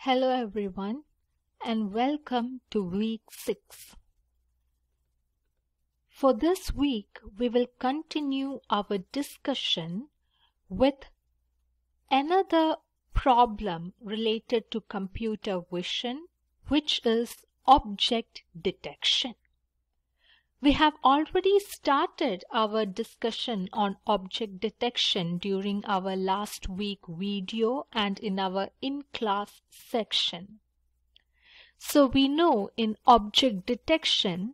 Hello everyone and welcome to week 6. For this week we will continue our discussion with another problem related to computer vision, which is object detection. We have already started our discussion on object detection during our last week video and in our in-class section. So we know in object detection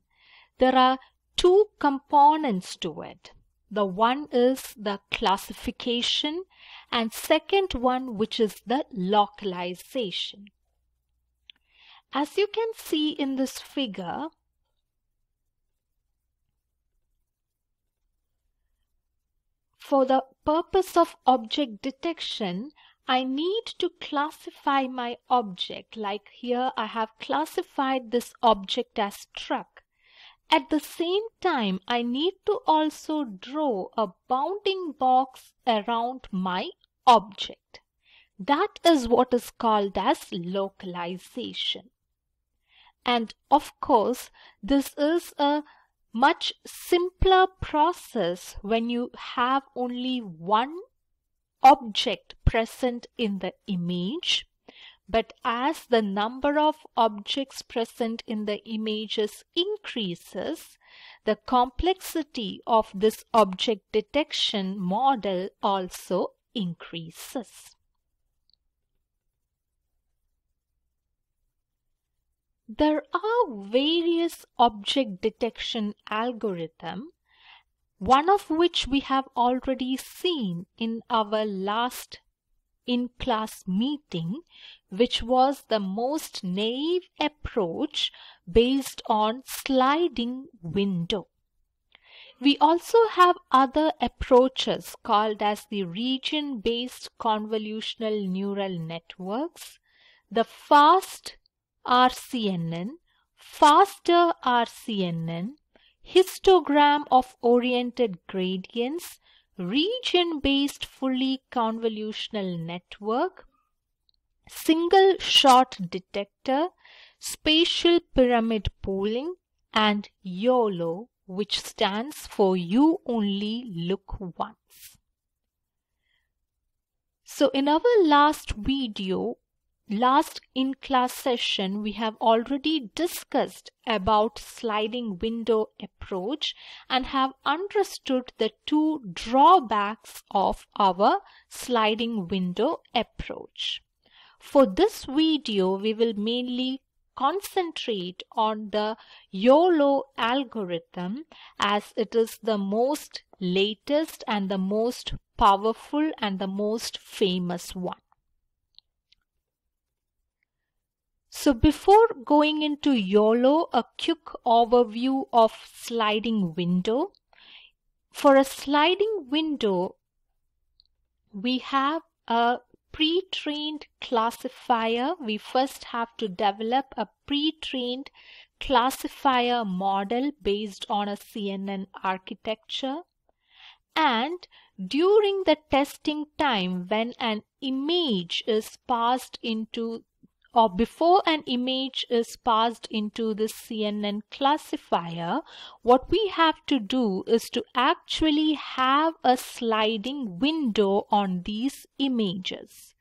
there are two components to it. The one is the classification and second one, which is the localization. As you can see in this figure, for the purpose of object detection, I need to classify my object. Like here, I have classified this object as truck. At the same time, I need to also draw a bounding box around my object. That is what is called as localization. And of course, this is a much simpler process when you have only one object present in the image. But as the number of objects present in the images increases, the complexity of this object detection model also increases. There are various object detection algorithms, one of which we have already seen in our last in-class meeting, which was the most naive approach based on sliding window. We also have other approaches called as the region-based convolutional neural networks, the fast RCNN, faster RCNN, histogram of oriented gradients, region-based fully convolutional network, single shot detector, spatial pyramid pooling, and YOLO, which stands for You Only Look Once. So in our last in-class session, we have already discussed about sliding window approach and have understood the two drawbacks of our sliding window approach. For this video, we will mainly concentrate on the YOLO algorithm as it is the most latest and the most powerful and the most famous one. So before going into YOLO, a quick overview of sliding window. For a sliding window, we have a pre-trained classifier. We first have to develop a pre-trained classifier model based on a CNN architecture. And during the testing time, when an image is passed into or before an image is passed into the CNN classifier, what we have to do is to actually have a sliding window on these images.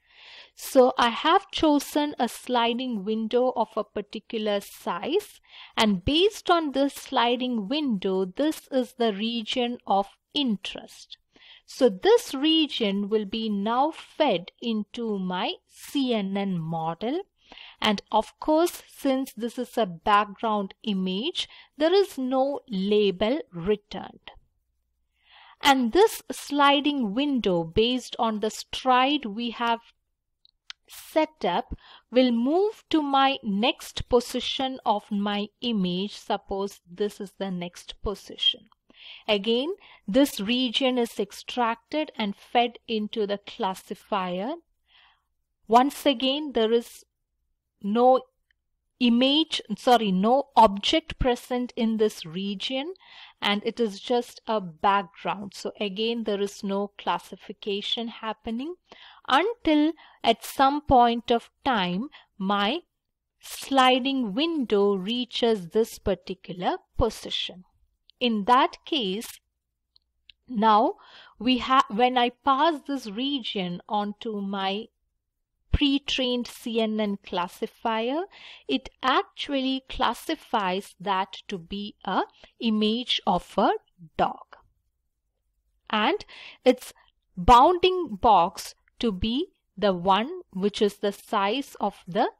So I have chosen a sliding window of a particular size, and based on this sliding window, this is the region of interest. So this region will be now fed into my CNN model. And of course, since this is a background image, there is no label returned. And this sliding window, based on the stride we have set up, will move to my next position of my image. Suppose this is the next position. Again, this region is extracted and fed into the classifier. Once again, there is no object present in this region, and it is just a background. So again, there is no classification happening. until at some point of time my sliding window reaches this particular position. In that case, now when I pass this region onto my pre-trained CNN classifier, it actually classifies that to be a image of a dog, and its bounding box to be the one which is the size of the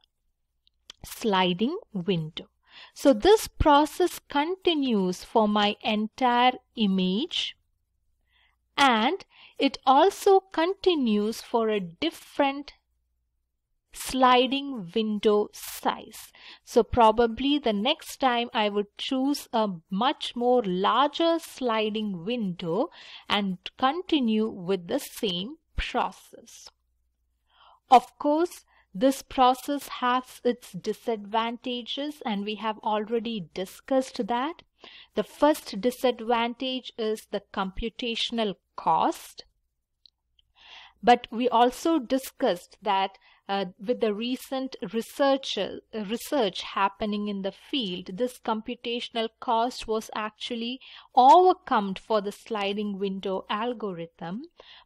sliding window. So this process continues for my entire image, and it also continues for a different sliding window size. So probably the next time I would choose a much more larger sliding window and continue with the same process. Of course, this process has its disadvantages, and we have already discussed that. The first disadvantage is the computational cost. But we also discussed that with the recent research happening in the field, this computational cost was actually overcome for the sliding window algorithm.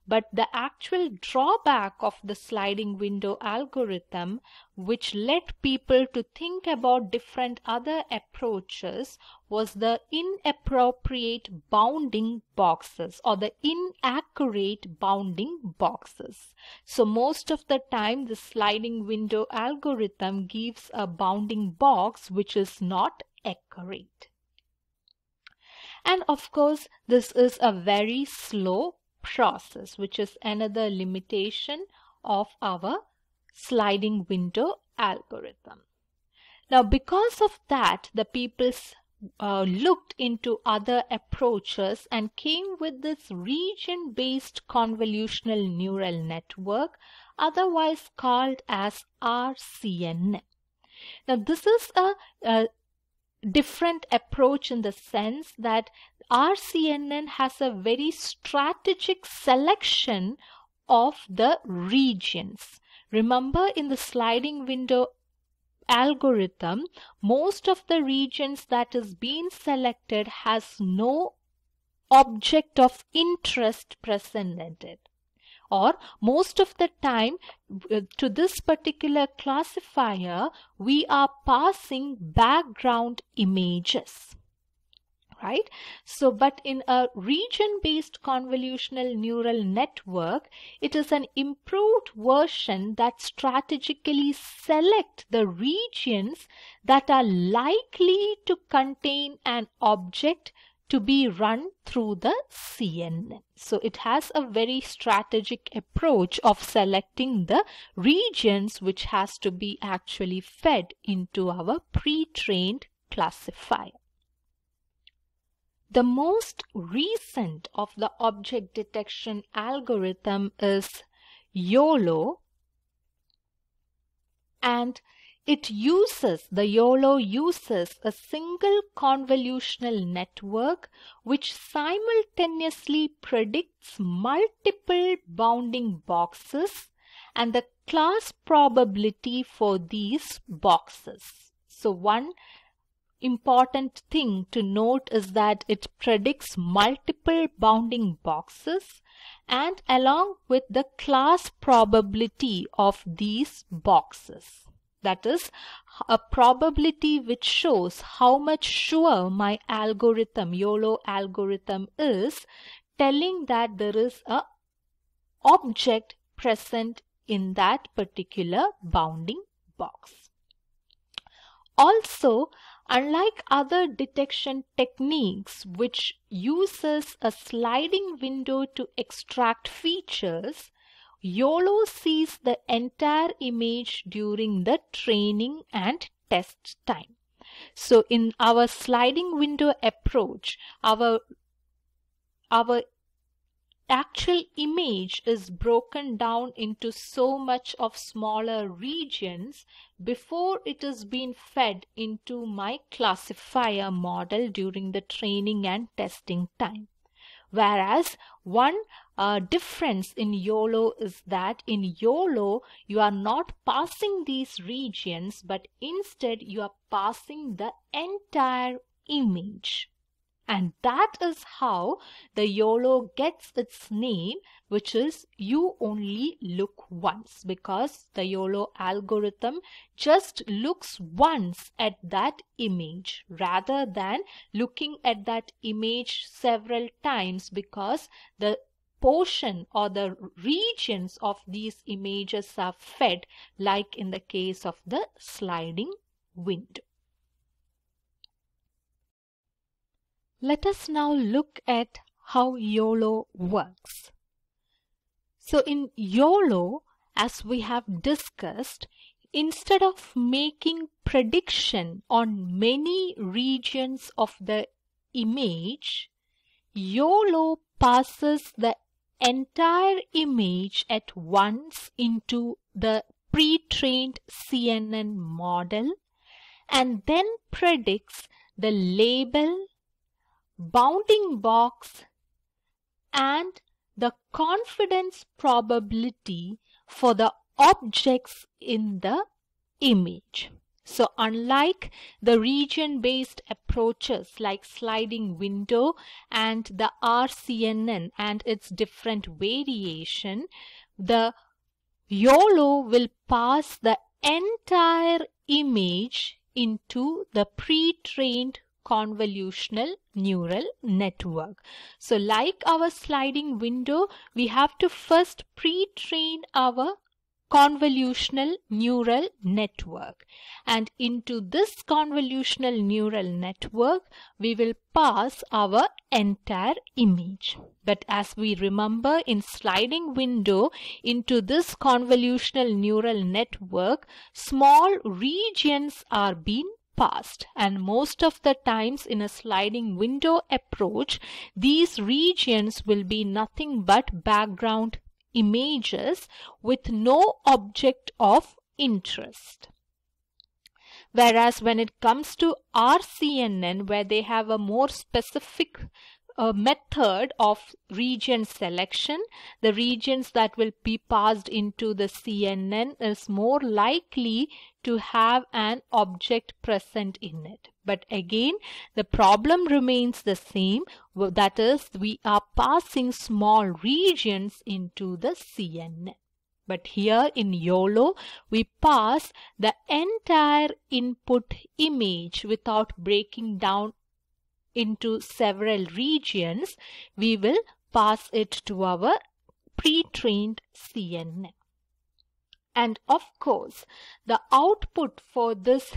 But the actual drawback of the sliding window algorithm, which led people to think about different other approaches, was the inappropriate bounding boxes or the inaccurate bounding boxes. So most of the time the sliding window algorithm gives a bounding box which is not accurate. And of course, this is a very slow process, which is another limitation of our sliding window algorithm. Now, because of that, the people looked into other approaches and came with this region-based convolutional neural network, otherwise called as RCN. Now, this is a different approach in the sense that RCNN has a very strategic selection of the regions. Remember, in the sliding window algorithm, most of the regions that is being selected has no object of interest present in it, or most of the time to this particular classifier we are passing background images, right? So but in a region-based convolutional neural network, it is an improved version that strategically select the regions that are likely to contain an object to be run through the CNN. So it has a very strategic approach of selecting the regions which has to be actually fed into our pre-trained classifier. The most recent of the object detection algorithm is YOLO, and the YOLO uses a single convolutional network which simultaneously predicts multiple bounding boxes and the class probability for these boxes. So one important thing to note is that it predicts multiple bounding boxes and along with the class probability of these boxes. That is a probability which shows how much sure my algorithm, YOLO algorithm, is, telling that there is a object present in that particular bounding box. Also, unlike other detection techniques which uses a sliding window to extract features, YOLO sees the entire image during the training and test time. So in our sliding window approach, our actual image is broken down into so much of smaller regions before it is being fed into my classifier model during the training and testing time. Whereas one difference in YOLO is that in YOLO you are not passing these regions, but instead you are passing the entire image. And that is how the YOLO gets its name, which is you only look once, because the YOLO algorithm just looks once at that image rather than looking at that image several times, because the portion or the regions of these images are fed, like in the case of the sliding window. Let us now look at how YOLO works. So in YOLO, as we have discussed, instead of making prediction on many regions of the image, YOLO passes the entire image at once into the pre-trained CNN model and then predicts the label, bounding box, and the confidence probability for the objects in the image. So unlike the region-based approaches like sliding window and the RCNN and its different variation, the YOLO will pass the entire image into the pre-trained convolutional neural network. So like our sliding window, we have to first pre-train our convolutional neural network, and into this convolutional neural network we will pass our entire image. But as we remember, in sliding window, into this convolutional neural network small regions are being passed, and most of the times in a sliding window approach these regions will be nothing but background images with no object of interest. Whereas when it comes to RCNN, where they have a more specific method of region selection, the regions that will be passed into the CNN is more likely to have an object present in it. But again, the problem remains the same, that is, we are passing small regions into the CNN. But here in YOLO, we pass the entire input image without breaking down into several regions. We will pass it to our pre-trained CNN. And of course, the output for this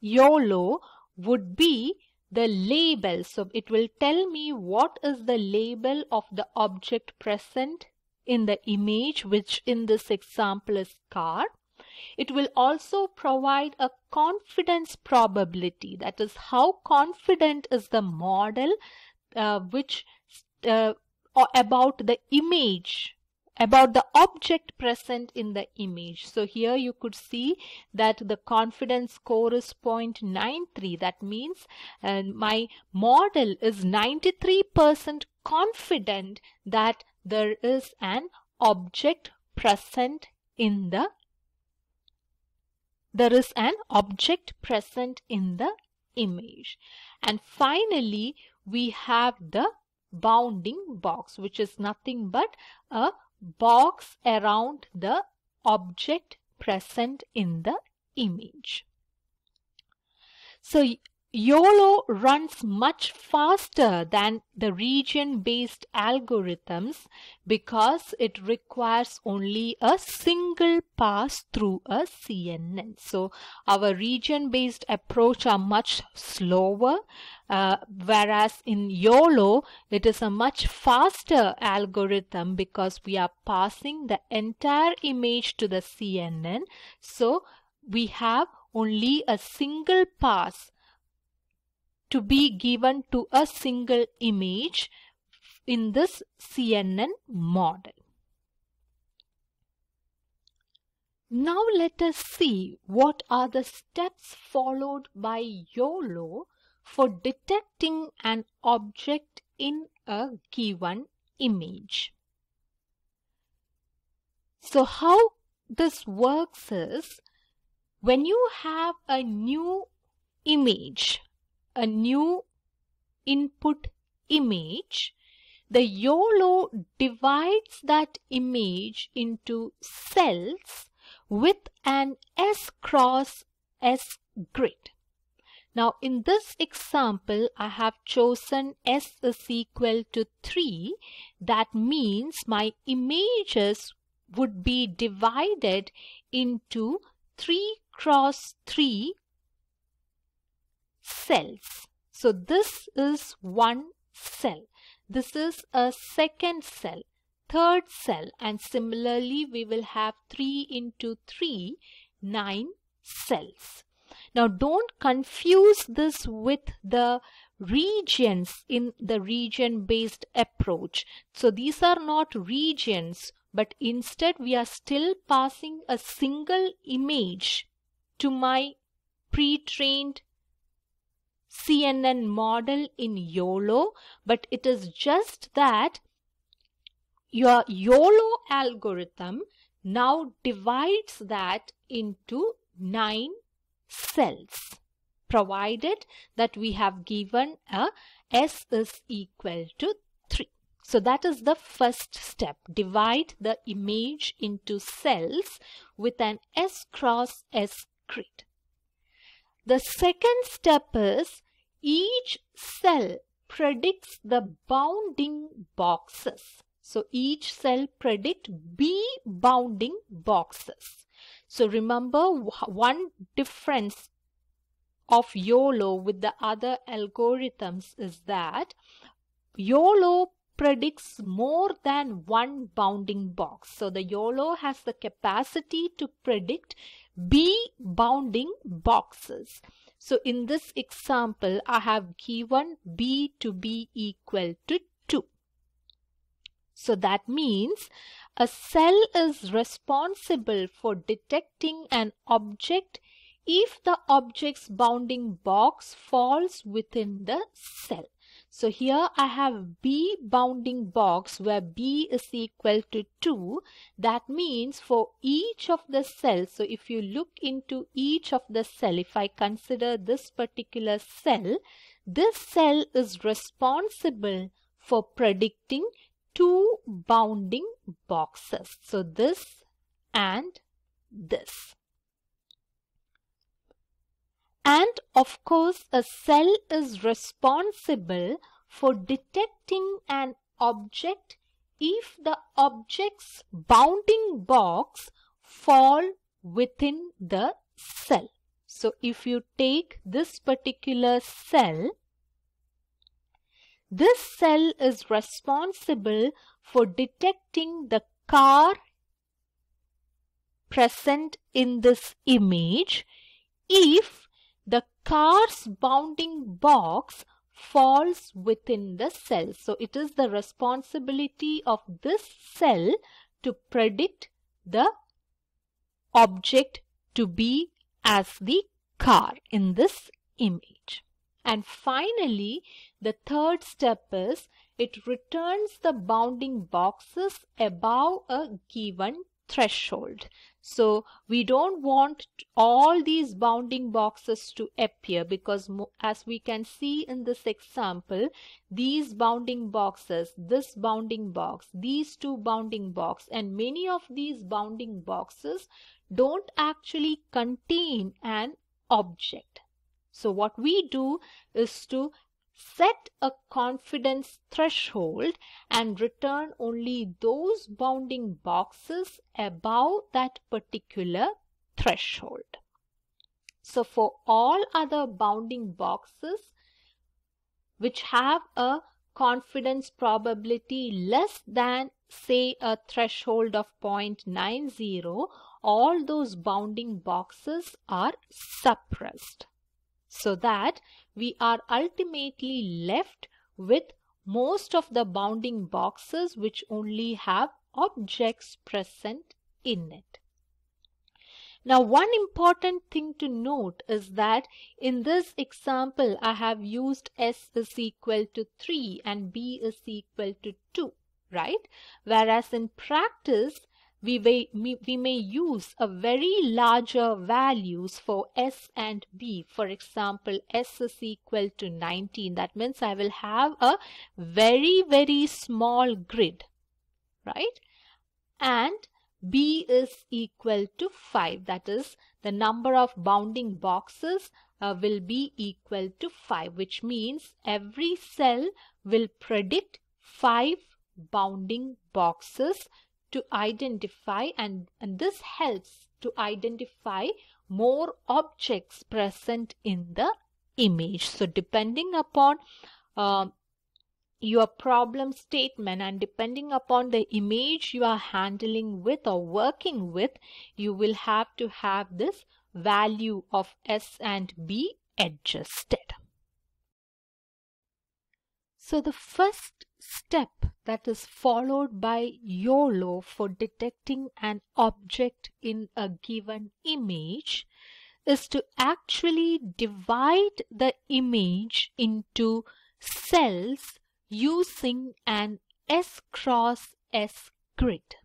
YOLO would be the label. So it will tell me what is the label of the object present in the image, which in this example is car. It will also provide a confidence probability, that is how confident is the model about the image, about the object present in the image. So here you could see that the confidence score is 0.93. That means my model is 93% confident that there is an object present in the image. And finally, we have the bounding box, which is nothing but a box around the object present in the image. So YOLO runs much faster than the region-based algorithms because it requires only a single pass through a CNN. So our region-based approach are much slower, whereas in YOLO it is a much faster algorithm because we are passing the entire image to the CNN. So we have only a single pass to be given to a single image in this CNN model. Now let us see what are the steps followed by YOLO for detecting an object in a given image. So how this works is, when you have a new image, a new input image, the YOLO divides that image into cells with an S cross S grid. Now in this example, I have chosen S is equal to 3. That means my images would be divided into 3 cross 3 cells. So this is one cell. This is a second cell, third cell, and similarly we will have 3 into 3, 9 cells. Now don't confuse this with the regions in the region-based approach. So these are not regions, but instead we are still passing a single image to my pre-trained CNN model in YOLO, but it is just that your YOLO algorithm now divides that into 9 cells, provided that we have given a S is equal to 3. So that is the first step. Divide the image into cells with an S cross S grid. The second step is, each cell predicts the bounding boxes. So each cell predicts B bounding boxes. So remember, one difference of YOLO with the other algorithms is that YOLO predicts more than one bounding box. So the YOLO has the capacity to predict B bounding boxes. So in this example, I have given B to be equal to 2. So that means a cell is responsible for detecting an object if the object's bounding box falls within the cell. So here I have B bounding box where B is equal to 2. That means for each of the cells, so if you look into each of the cell, if I consider this particular cell, this cell is responsible for predicting 2 bounding boxes. So this and this. And of course, a cell is responsible for detecting an object if the object's bounding box fall within the cell. So if you take this particular cell, this cell is responsible for detecting the car present in this image if the car's bounding box falls within the cell. So it is the responsibility of this cell to predict the object to be as the car in this image. And finally, the third step is, it returns the bounding boxes above a given threshold. So we don't want all these bounding boxes to appear, because as we can see in this example, these bounding boxes, this bounding box, these two bounding box, and many of these bounding boxes don't actually contain an object. So what we do is to set a confidence threshold and return only those bounding boxes above that particular threshold. So for all other bounding boxes which have a confidence probability less than, say, a threshold of 0.90, all those bounding boxes are suppressed, so that we are ultimately left with most of the bounding boxes which only have objects present in it. Now, one important thing to note is that in this example, I have used S is equal to 3 and B is equal to 2, right? Whereas in practice, we may use a very larger values for S and B. For example, S is equal to 19. That means I will have a very, very small grid, right? And B is equal to 5. That is, the number of bounding boxes will be equal to 5, which means every cell will predict 5 bounding boxes to identify, and this helps to identify more objects present in the image. So depending upon your problem statement and depending upon the image you are handling with or working with, you will have to have this value of S and B adjusted. So the first step that is followed by YOLO for detecting an object in a given image is to actually divide the image into cells using an S cross S grid.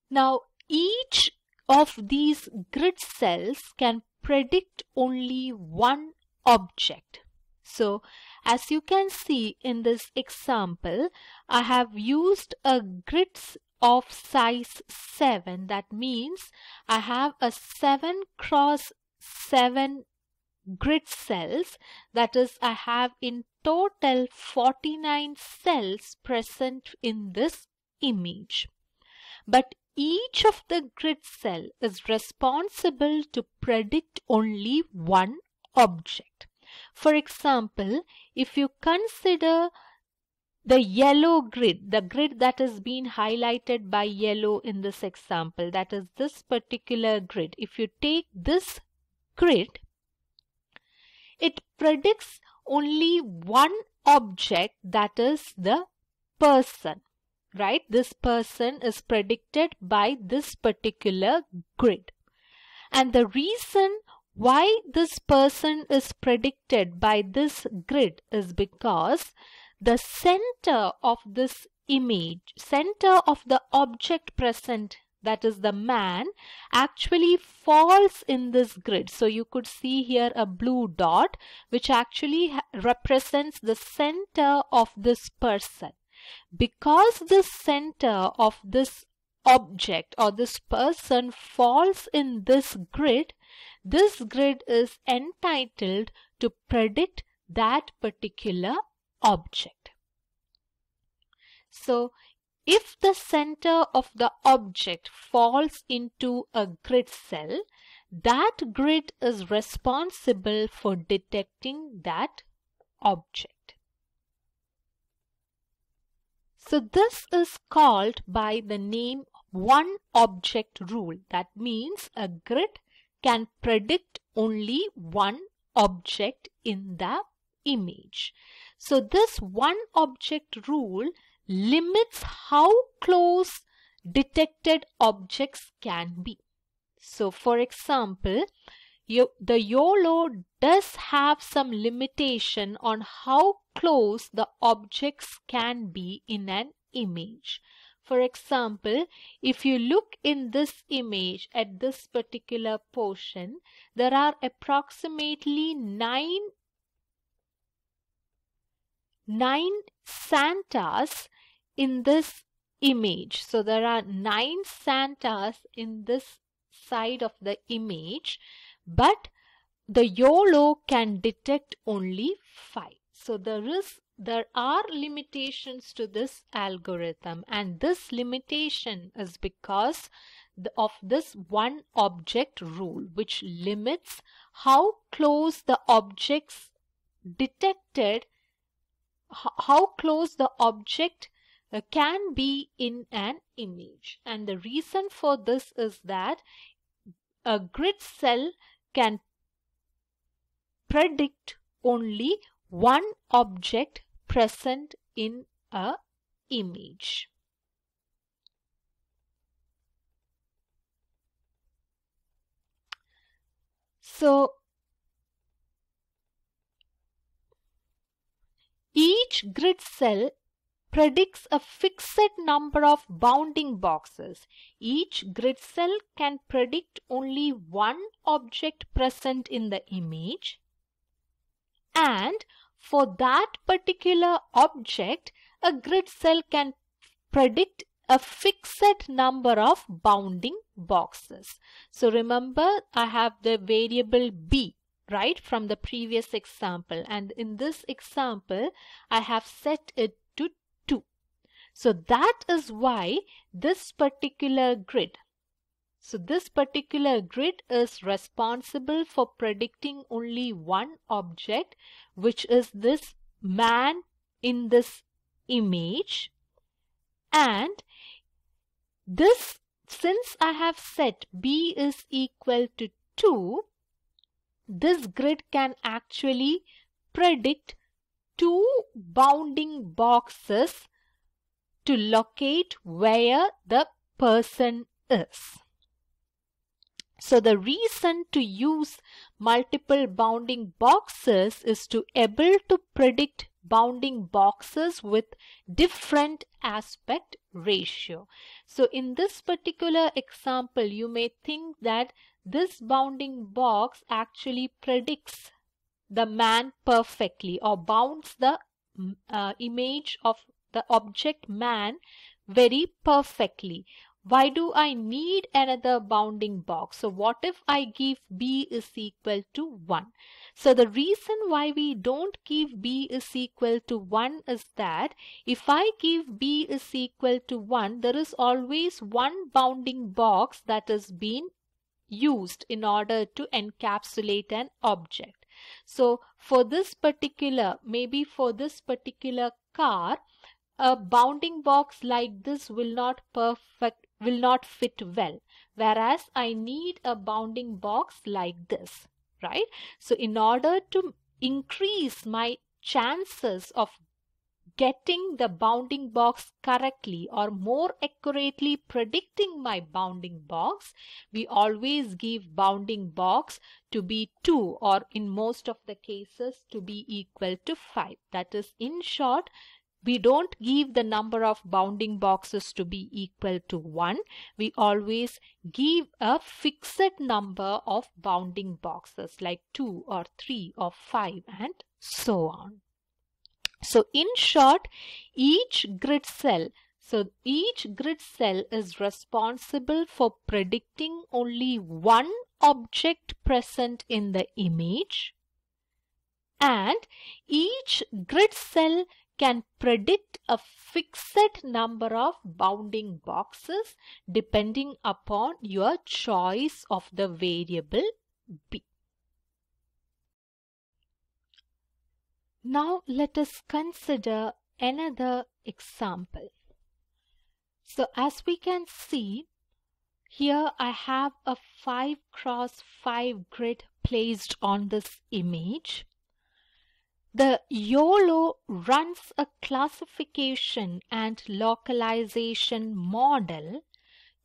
Now, each of these grid cells can predict only one object. So, as you can see in this example, I have used a grid of size 7. That means I have a 7 cross 7 grid cells. That is, I have in total 49 cells present in this image. But each of the grid cell is responsible to predict only one object. For example, if you consider the yellow grid, the grid that is being highlighted by yellow in this example, that is this particular grid. If you take this grid, it predicts only one object, that is the person, right? This person is predicted by this particular grid. And the reason why this person is predicted by this grid is because the center of this image, center of the object present, that is the man, actually falls in this grid. So you could see here a blue dot which actually represents the center of this person. Because the center of this object or this person falls in this grid is entitled to predict that particular object. So, if the center of the object falls into a grid cell, that grid is responsible for detecting that object. So this is called by the name one object rule. That means a grid can predict only one object in the image. So this one object rule limits how close detected objects can be. So for example, the YOLO does have some limitation on how close the objects can be in an image. For example, if you look in this image at this particular portion, there are approximately nine Santas in this image. So there are 9 Santas in this side of the image, but the YOLO can detect only 5. So there are limitations to this algorithm, and this limitation is because of this one object rule, which limits how close the objects detected, how close the object can be in an image. And the reason for this is that a grid cell can predict only one object present in a image. So each grid cell predicts a fixed number of bounding boxes. Each grid cell can predict only one object present in the image, and for that particular object, a grid cell can predict a fixed number of bounding boxes. So remember, I have the variable b, right, from the previous example, and in this example I have set it to 2. So that is why this particular grid is responsible for predicting only one object, which is this man in this image. And this, since I have set b is equal to 2, this grid can actually predict 2 bounding boxes to locate where the person is. So the reason to use multiple bounding boxes is to able to predict bounding boxes with different aspect ratio. So in this particular example, you may think that this bounding box actually predicts the man perfectly, or bounds the image of the object man very perfectly. Why do I need another bounding box? So what if I give b is equal to 1? So the reason why we don't give b is equal to 1 is that if I give b is equal to 1, there is always one bounding box that is being used in order to encapsulate an object. So for this particular, maybe for this particular car, a bounding box like this will not fit well, whereas I need a bounding box like this, right? So in order to increase my chances of getting the bounding box correctly, or more accurately predicting my bounding box, we always give bounding box to be 2, or in most of the cases to be equal to 5. That is, in short, we don't give the number of bounding boxes to be equal to 1. We always give a fixed number of bounding boxes like 2 or 3 or 5 and so on. So in short, each grid cell is responsible for predicting only one object present in the image, and each grid cell can predict a fixed number of bounding boxes depending upon your choice of the variable b. Now let us consider another example. So as we can see, here I have a 5x5 grid placed on this image. The YOLO runs a classification and localization model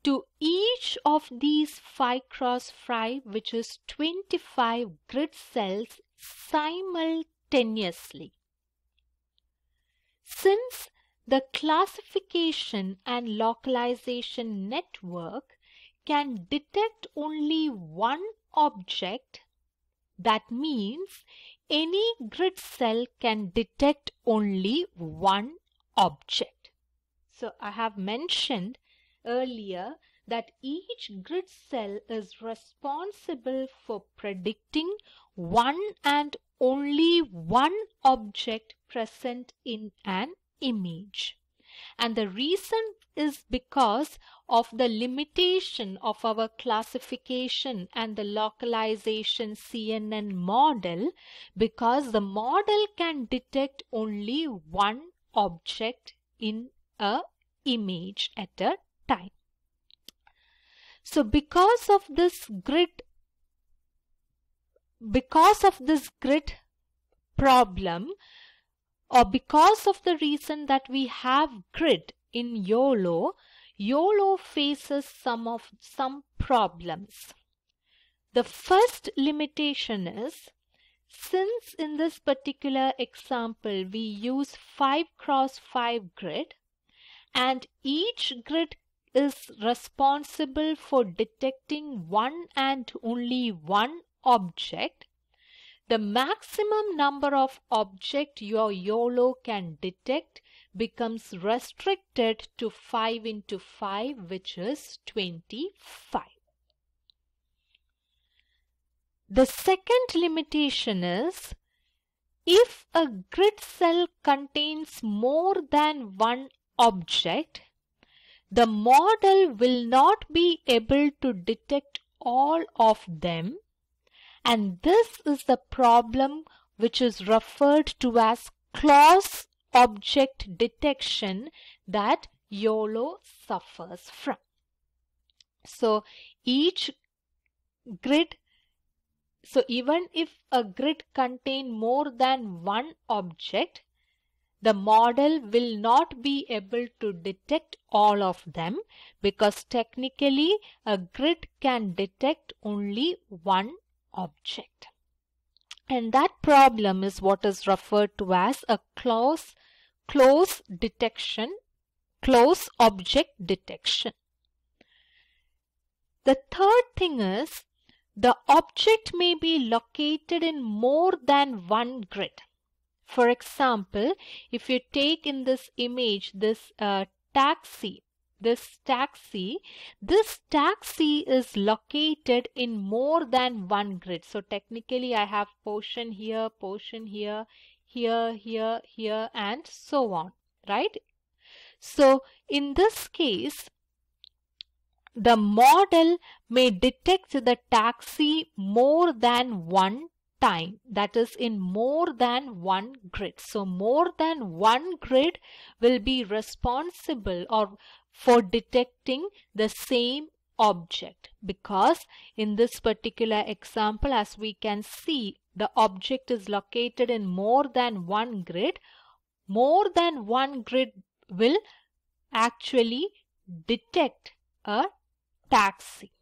to each of these 5x5, which is 25 grid cells, simultaneously. Since the classification and localization network can detect only one object, that means any grid cell can detect only one object. So I have mentioned earlier that each grid cell is responsible for predicting one and only one object present in an image. And the reason is because of the limitation of our classification and the localization CNN model, because the model can detect only one object in a image at a time. So because of this grid problem, or because of the reason that we have grid in YOLO, YOLO faces some problems. The first limitation is, since in this particular example we use 5x5 grid and each grid is responsible for detecting one and only one object, the maximum number of objects your YOLO can detect becomes restricted to 5 into 5, which is 25. The second limitation is if a grid cell contains more than one object, the model will not be able to detect all of them, and this is the problem which is referred to as close object detection that YOLO suffers from. So each grid, so even if a grid contains more than one object, the model will not be able to detect all of them because technically a grid can detect only one object. And that problem is what is referred to as a close object detection. The third thing is the object may be located in more than one grid. For example, if you take in this image this taxi is located in more than one grid. So technically I have portion here, here and so on, right? So in this case, the model may detect the taxi more than one time, that is in more than one grid. So more than one grid will be responsible or for detecting the same object, because in this particular example, as we can see, the object is located in more than one grid. More than one grid will actually detect a taxi.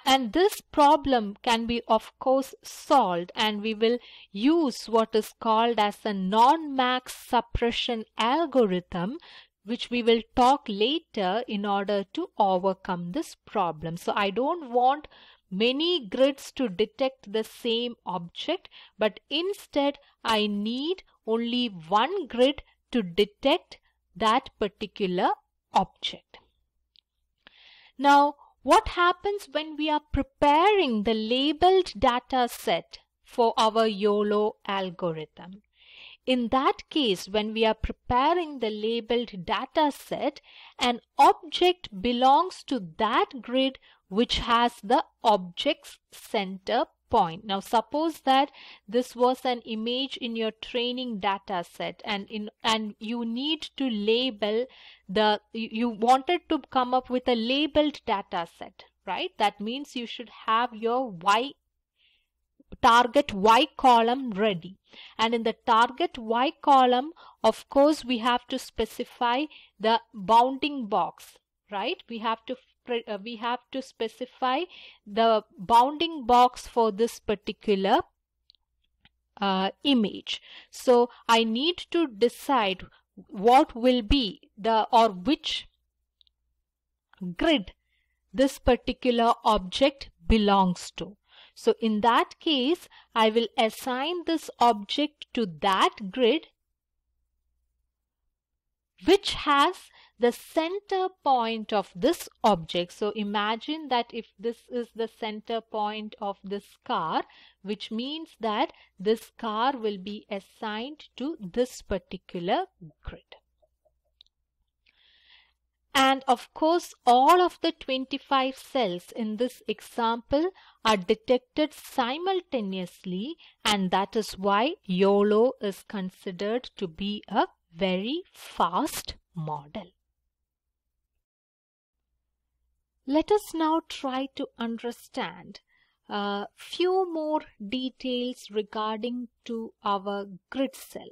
And this problem can be of course solved, and we will use what is called as a non-max suppression algorithm, which we will talk later in order to overcome this problem. So I don't want many grids to detect the same object, but instead I need only one grid to detect that particular object. Now, what happens when we are preparing the labeled data set for our YOLO algorithm? In that case, when we are preparing the labeled data set, an object belongs to that grid which has the object's center point. Now suppose that this was an image in your training data set, and you need to label you wanted to come up with a labeled data set, right? That means you should have your target Y column ready, and in the target Y column, of course, we have to specify the bounding box, right? We have to specify the bounding box for this particular image. So I need to decide what will be which grid this particular object belongs to. So in that case, I will assign this object to that grid which has the center point of this object. So imagine that if this is the center point of this car, which means that this car will be assigned to this particular grid. And of course, all of the 25 cells in this example are detected simultaneously, and that is why YOLO is considered to be a very fast model. Let us now try to understand a few more details regarding to our grid cell.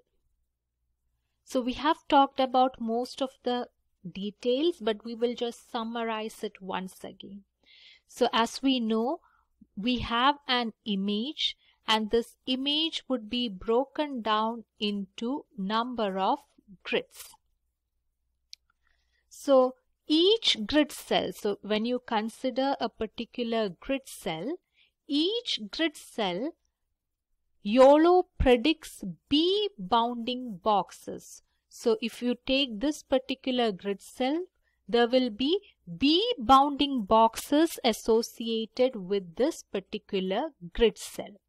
So we have talked about most of the details, but we will just summarize it once again. So as we know, we have an image, and this image would be broken down into number of grids. So each grid cell, so when you consider a particular grid cell, each grid cell, YOLO predicts B bounding boxes. So if you take this particular grid cell, there will be B bounding boxes associated with this particular grid cell.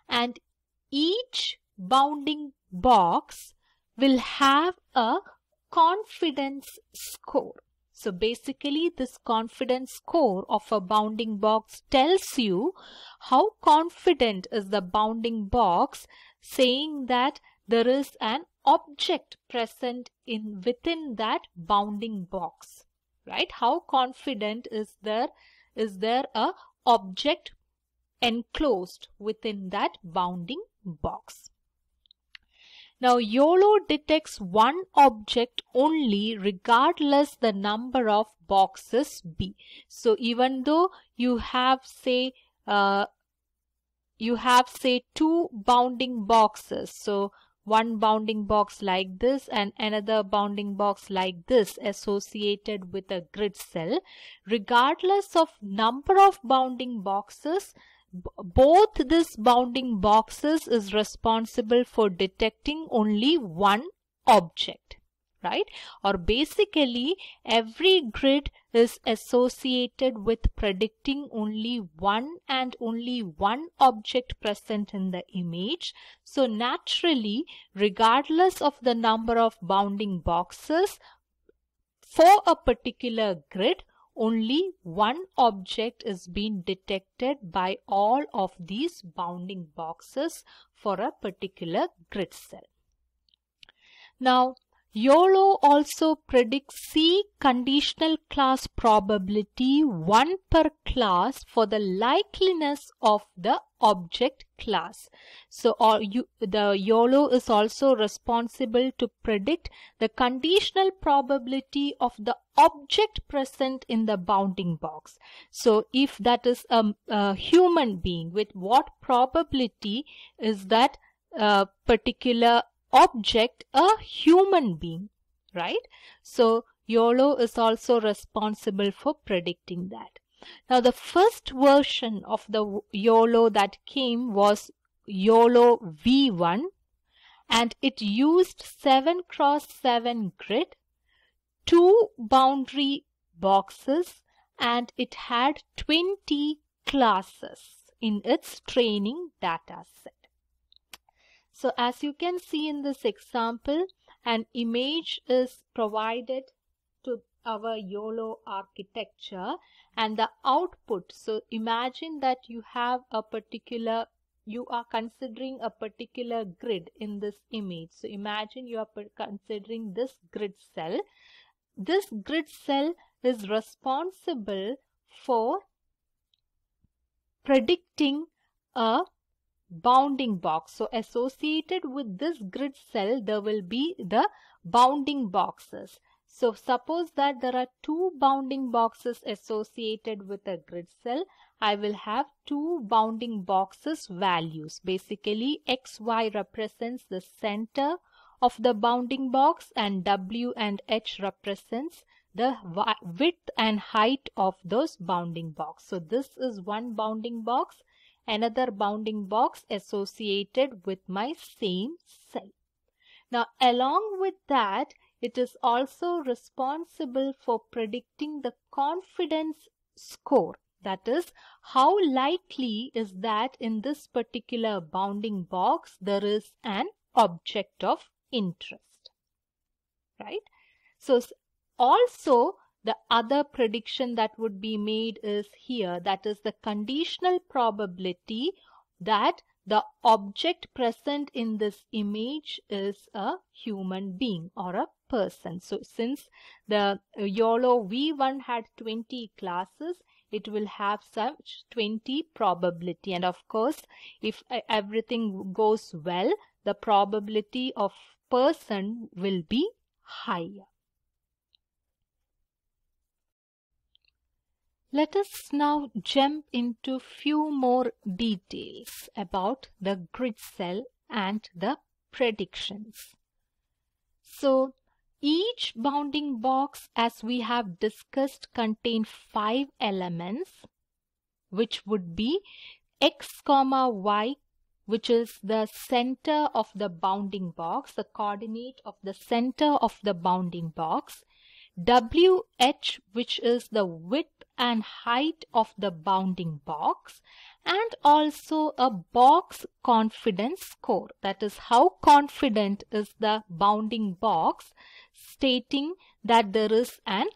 And each bounding box will have a confidence score. So basically this confidence score of a bounding box tells you how confident is the bounding box, saying that there is an object present within that bounding box, right? How confident is there a object enclosed within that bounding box. Now YOLO detects one object only regardless the number of boxes B. So even though you have say two bounding boxes, so one bounding box like this and another bounding box like this associated with a grid cell, regardless of number of bounding boxes, both these bounding boxes is responsible for detecting only one object, right? Or basically every grid is associated with predicting only one and only one object present in the image. So naturally, regardless of the number of bounding boxes for a particular grid, only one object is being detected by all of these bounding boxes for a particular grid cell. Now, YOLO also predicts C conditional class probability 1 per class for the likeliness of the object class. So the YOLO is also responsible to predict the conditional probability of the object present in the bounding box. So if that is a human being, with what probability is that particular object a human being, right? So YOLO is also responsible for predicting that. Now the first version of the YOLO that came was YOLO V1, and it used 7x7 grid, 2 boundary boxes, and it had 20 classes in its training data set. So as you can see in this example, an image is provided to our YOLO architecture and the output. So imagine that you are considering a particular grid in this image. So imagine you are considering this grid cell. This grid cell is responsible for predicting a bounding box. So associated with this grid cell, there will be the bounding boxes. So suppose that there are 2 bounding boxes associated with a grid cell. I will have 2 bounding boxes values. Basically, XY represents the center of the bounding box and W and H represents the width and height of those bounding box. So this is one bounding box, another bounding box associated with my same cell. Now along with that, it is also responsible for predicting the confidence score. That is, how likely is that in this particular bounding box there is an object of interest, right? So also the other prediction that would be made is here, that is the conditional probability that the object present in this image is a human being or a person. So since the YOLO V1 had 20 classes, it will have such 20 probability, and of course if everything goes well, the probability of person will be higher. Let us now jump into few more details about the grid cell and the predictions. So each bounding box, as we have discussed, contain 5 elements, which would be x comma y, which is the center of the bounding box, the coordinate of the center of the bounding box, WH, which is the width and height of the bounding box, and also a box confidence score, that is how confident is the bounding box, stating that there is an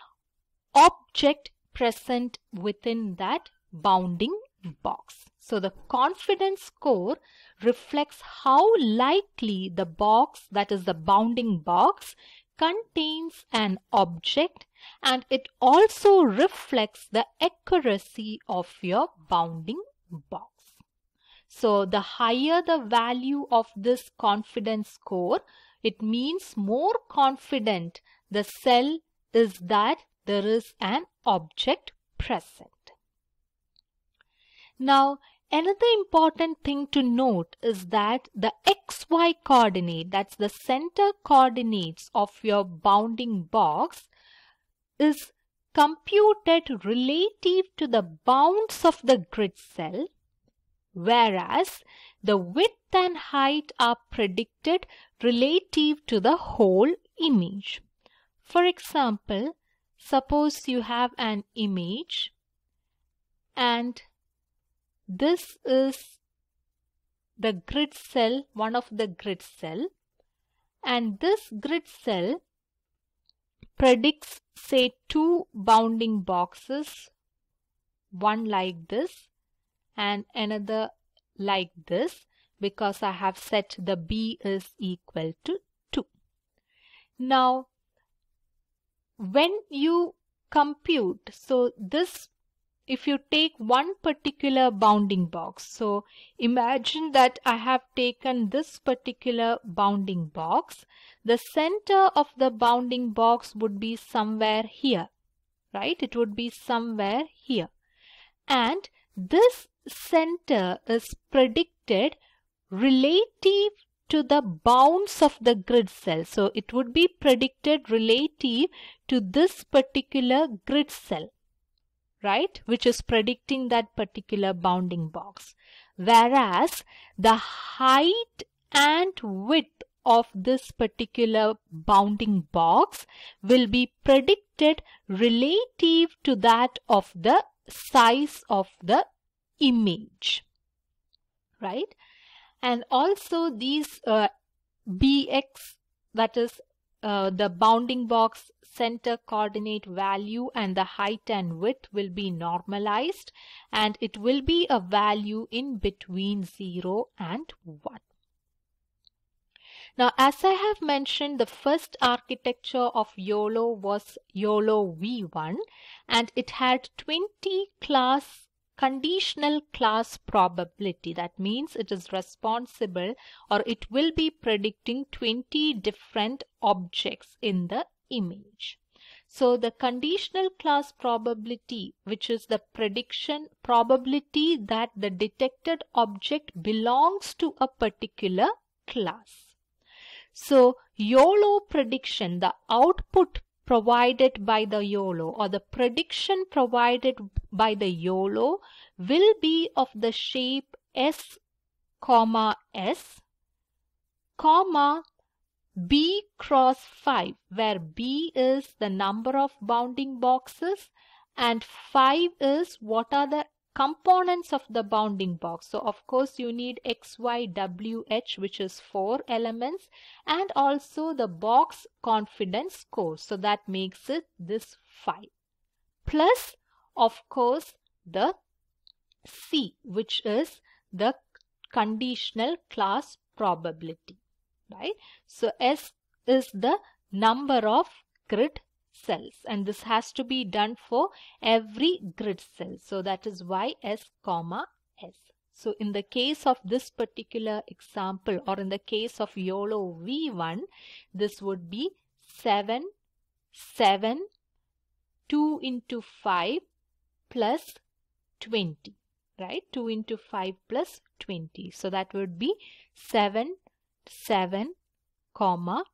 object present within that bounding box. So the confidence score reflects how likely the box, that is the bounding box, contains an object, and it also reflects the accuracy of your bounding box. So the higher the value of this confidence score, it means more confident the cell is that there is an object present. Now, another important thing to note is that the XY coordinate, that's the center coordinates of your bounding box, is computed relative to the bounds of the grid cell, whereas the width and height are predicted relative to the whole image. For example, suppose you have an image and this is the grid cell, one of the grid cell, and this grid cell predicts, say, 2 bounding boxes, one like this and another like this, because I have set the B is equal to 2. Now, when you compute, so this, if you take one particular bounding box, so imagine that I have taken this particular bounding box, the center of the bounding box would be somewhere here, right? It would be somewhere here. And this center is predicted relative to the bounds of the grid cell. So it would be predicted relative to this particular grid cell, right, which is predicting that particular bounding box. Whereas the height and width of this particular bounding box will be predicted relative to that of the size of the image, right? And also these BX, that is the bounding box center coordinate value, and the height and width will be normalized, and it will be a value in between 0 and 1. Now, as I have mentioned, the first architecture of YOLO was YOLO V1, and it had 20 conditional class probability. That means it is responsible, or it will be predicting 20 different objects in the image. So the conditional class probability, which is the prediction probability that the detected object belongs to a particular class. So YOLO prediction, the output provided by the YOLO, or the prediction provided by the YOLO, will be of the shape S, S, comma B cross 5, where B is the number of bounding boxes and 5 is what are the components of the bounding box. So of course you need X, Y, W, H, which is 4 elements, and also the box confidence score. So that makes it this 5. Plus of course the C, which is the conditional class probability, right? So S is the number of grid cells, and this has to be done for every grid cell. So that is why S comma S. So in the case of this particular example, or in the case of YOLO V1, this would be 7, 7, 2 into 5 plus 20, right? 2 into 5 plus 20. So that would be 7, 7, comma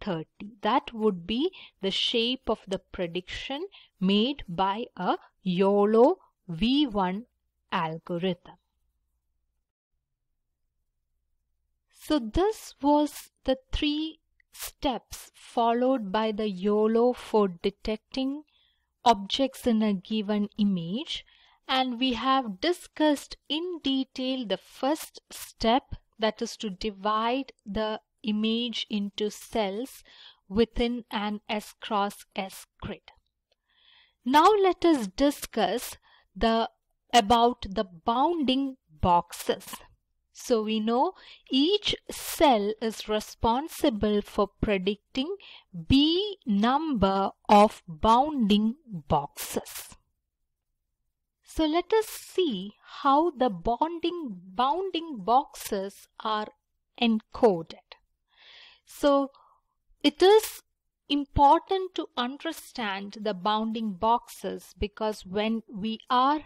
30. That would be the shape of the prediction made by a YOLO V1 algorithm. So this was the 3 steps followed by the YOLO for detecting objects in a given image, and we have discussed in detail the first step, that is to divide the image into cells within an S cross S grid. Now let us discuss about the bounding boxes. So we know each cell is responsible for predicting B number of bounding boxes. So let us see how the bounding boxes are encoded. So it is important to understand the bounding boxes, because when we are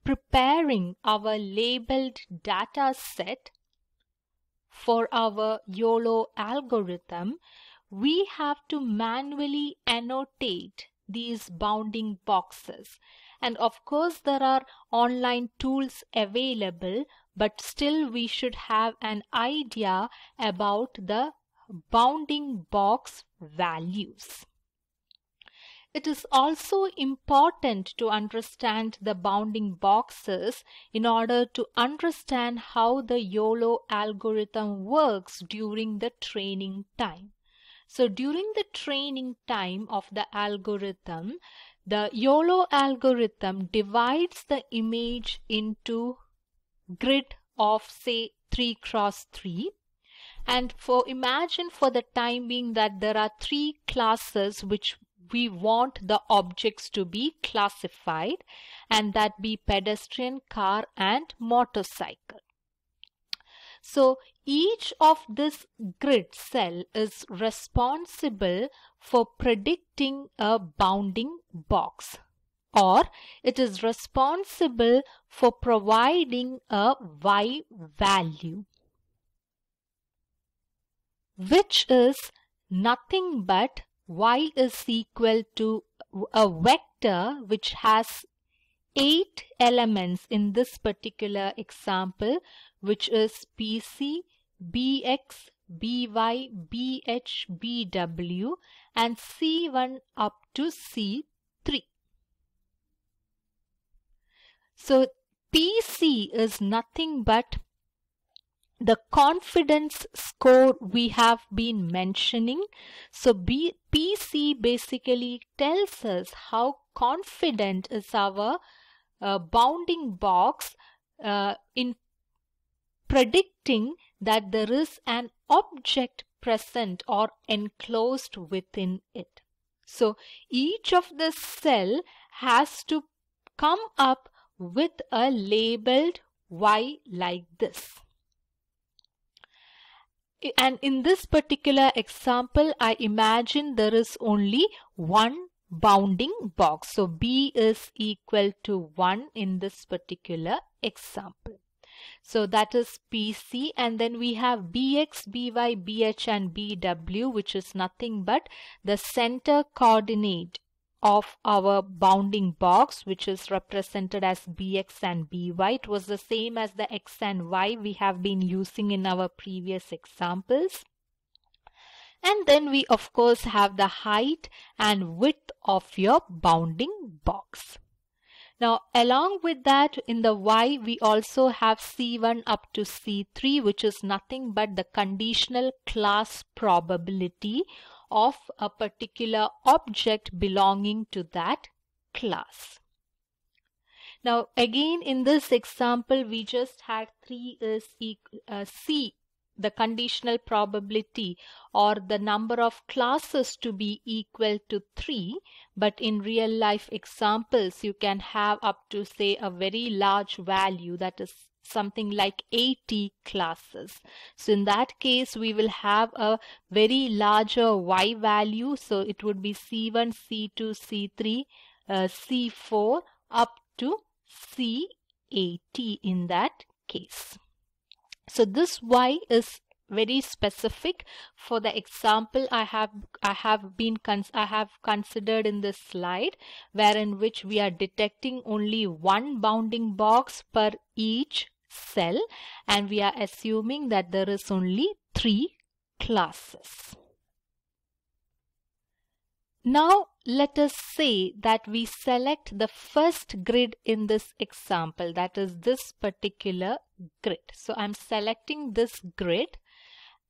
preparing our labeled data set for our YOLO algorithm, we have to manually annotate these bounding boxes. And of course there are online tools available, but still we should have an idea about the bounding box values. It is also important to understand the bounding boxes in order to understand how the YOLO algorithm works during the training time. So during the training time of the algorithm, the YOLO algorithm divides the image into grid of say 3 cross 3. And imagine for the time being that there are 3 classes which we want the objects to be classified, and that be pedestrian, car and motorcycle. So each of this grid cell is responsible for predicting a bounding box, or it is responsible for providing a Y value, which is nothing but Y is equal to a vector which has 8 elements in this particular example, which is PC, BX, BY, BH, BW and C1 up to C3. So PC is nothing but the confidence score we have been mentioning. So PC basically tells us how confident is our bounding box in predicting that there is an object present or enclosed within it. So each of the cell has to come up with a labeled Y like this. And in this particular example, I imagine there is only one bounding box. So B is equal to 1 in this particular example. So that is PC, and then we have BX, BY, BH and BW, which is nothing but the center coordinate of our bounding box, which is represented as BX and BY. It was the same as the X and Y we have been using in our previous examples. And then we of course have the height and width of your bounding box. Now along with that, in the Y we also have C1 up to C3, which is nothing but the conditional class probability of a particular object belonging to that class. Now again in this example we just had 3 is C, the conditional probability or the number of classes to be equal to 3, but in real life examples you can have up to say a very large value, that is something like 80 classes. So in that case we will have a very larger Y value, so it would be C1, C2, C3, C4 up to C80 in that case. So this Y is very specific for the example I have considered in this slide, wherein which we are detecting only one bounding box per each cell, and we are assuming that there is only 3 classes. Now let us say that we select the first grid in this example, that is this particular grid. So I'm selecting this grid,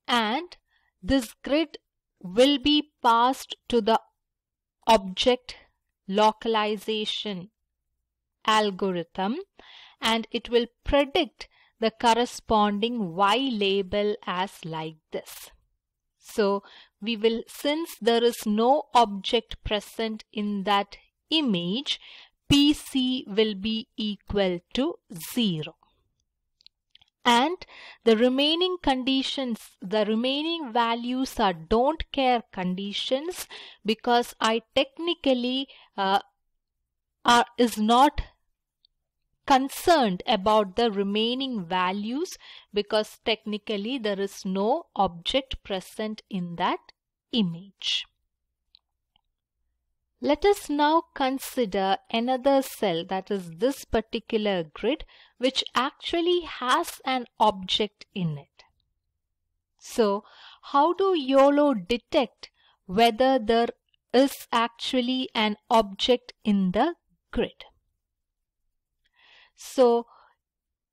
and this grid will be passed to the object localization algorithm, and it will predict the corresponding Y label as like this. So we will, since there is no object present in that image, PC will be equal to 0. And the remaining conditions, the remaining values are don't care conditions, because I technically is not concerned about the remaining values, because technically there is no object present in that image. Let us now consider another cell, that is this particular grid, which actually has an object in it. So how do YOLO detect whether there is actually an object in the grid? So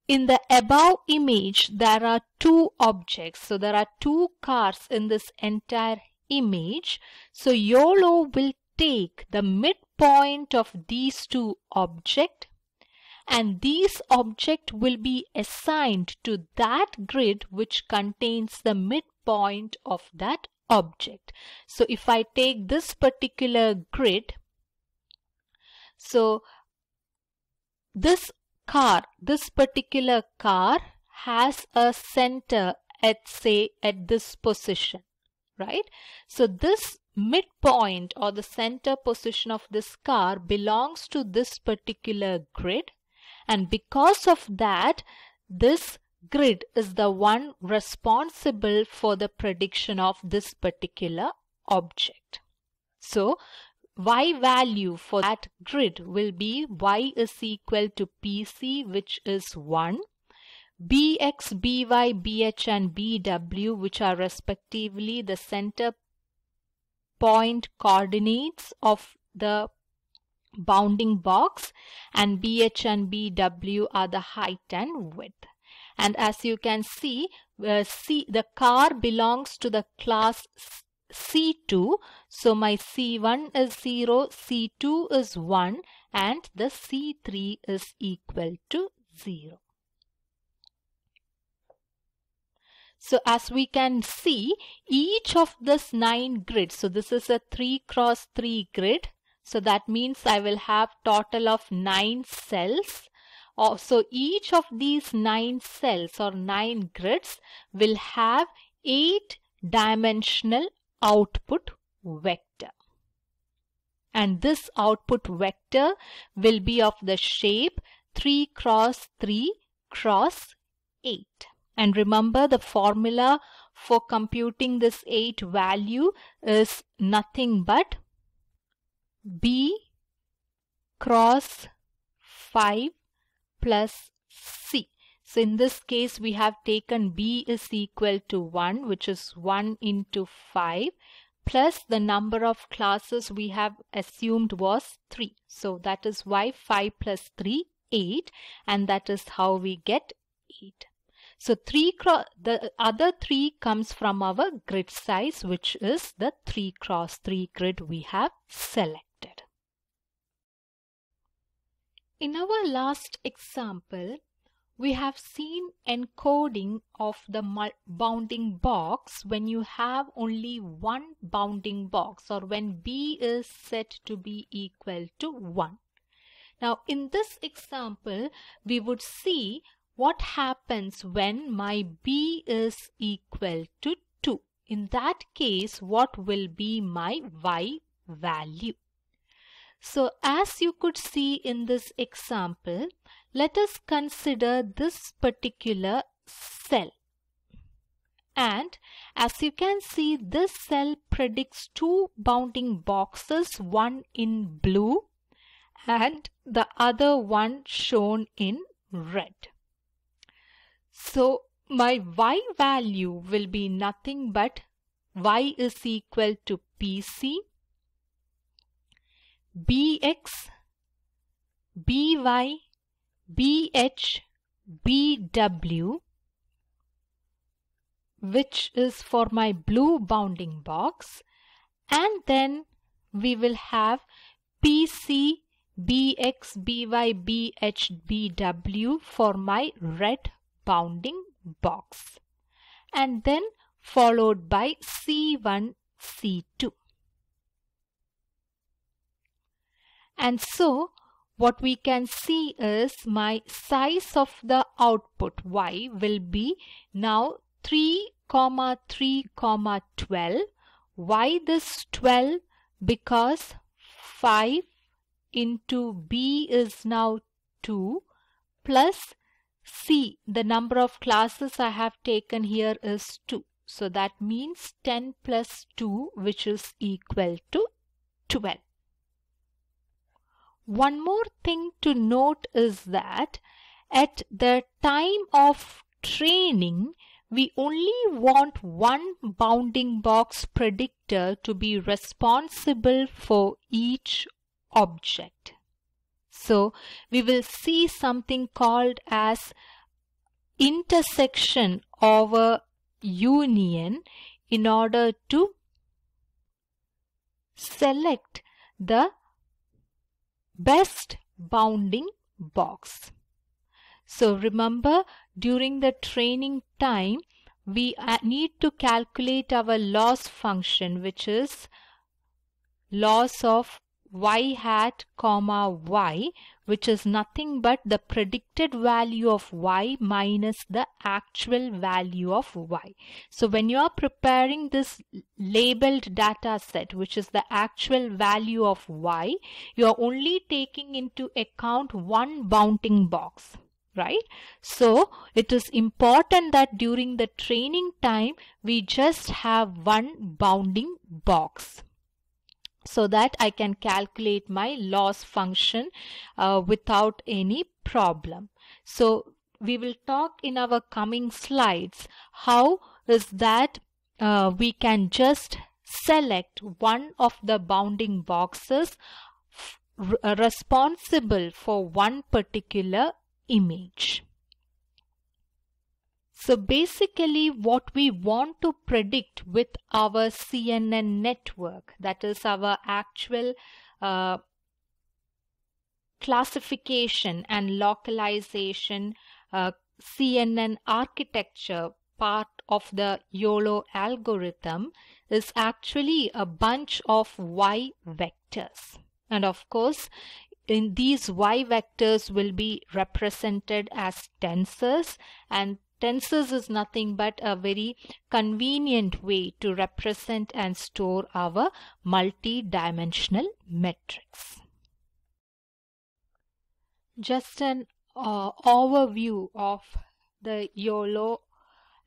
in the above image there are 2 objects. So there are 2 cars in this entire image. So YOLO will take the midpoint of these 2 objects, and these objects will be assigned to that grid which contains the midpoint of that object. So if I take this particular grid, so this particular car has a center at, say, at this position, right? So this midpoint or the center position of this car belongs to this particular grid, and because of that, this grid is the one responsible for the prediction of this particular object. So Y value for that grid will be Y is equal to PC, which is 1, BX, BY, BH and BW, which are respectively the center point coordinates of the bounding box, and BH and BW are the height and width. And as you can see, the car belongs to the class C2, so my C1 is 0, C2 is 1, and the C3 is equal to 0. So as we can see, each of this 9 grids, so this is a 3 cross 3 grid, so that means I will have total of 9 cells. So each of these 9 cells or 9 grids will have 8-dimensional output vector, and this output vector will be of the shape 3 cross 3 cross 8. And remember, the formula for computing this 8 value is nothing but B cross 5 plus C. So in this case we have taken B is equal to 1, which is 1 into 5, plus the number of classes we have assumed was 3. So that is why 5 plus 3, 8, and that is how we get 8. So the other 3 comes from our grid size, which is the 3 cross 3 grid we have selected. In our last example, we have seen encoding of the bounding box when you have only one bounding box, or when B is set to be equal to 1. Now in this example, we would see what happens when my B is equal to 2. In that case, what will be my Y value? So as you could see in this example, let us consider this particular cell. And as you can see, this cell predicts two bounding boxes, one in blue and the other one shown in red. So my y value will be nothing but y is equal to PC, bx, by, bh, bw, which is for my blue bounding box, and then we will have PC, bx, by, bh, bw for my red bounding box, and then followed by C1, C2. And so what we can see is my size of the output y will be now 3, 3, 12. Why this 12? Because 5 into b is now 2 plus c, the number of classes I have taken here is 2. So that means 10 plus 2, which is equal to 12. One more thing to note is that at the time of training, we only want one bounding box predictor to be responsible for each object. So we will see something called as intersection over union in order to select the best bounding box. So remember, during the training time, we need to calculate our loss function, which is loss of y hat comma y, which is nothing but the predicted value of y minus the actual value of y. So when you are preparing this labeled data set, which is the actual value of y, you are only taking into account one bounding box, right? So it is important that during the training time we just have one bounding box, so that I can calculate my loss function without any problem. So we will talk in our coming slides how is that we can just select one of the bounding boxes responsible for one particular image. So basically what we want to predict with our CNN network, that is our actual classification and localization CNN architecture part of the YOLO algorithm, is actually a bunch of y vectors. And of course, in these y vectors will be represented as tensors, and tensors is nothing but a very convenient way to represent and store our multi-dimensional metrics. Just an overview of the YOLO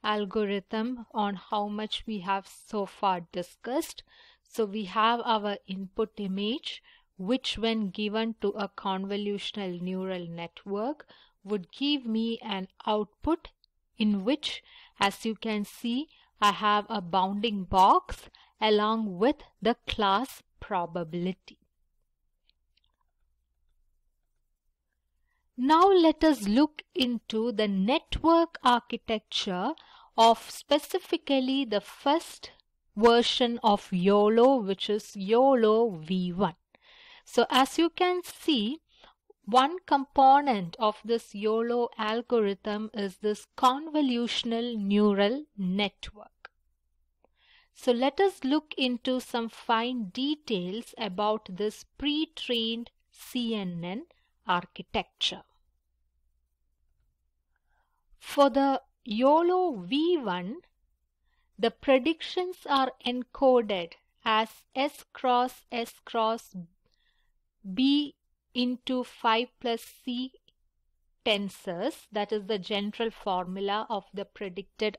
algorithm on how much we have so far discussed. So we have our input image, which when given to a convolutional neural network would give me an output in which, as you can see, I have a bounding box along with the class probability. Now let us look into the network architecture of specifically the first version of YOLO, which is YOLO V1. So as you can see, one component of this YOLO algorithm is this convolutional neural network. So let us look into some fine details about this pre-trained CNN architecture. For the YOLO V1, the predictions are encoded as S cross S cross B into 5 plus C tensors. That is the general formula of the predicted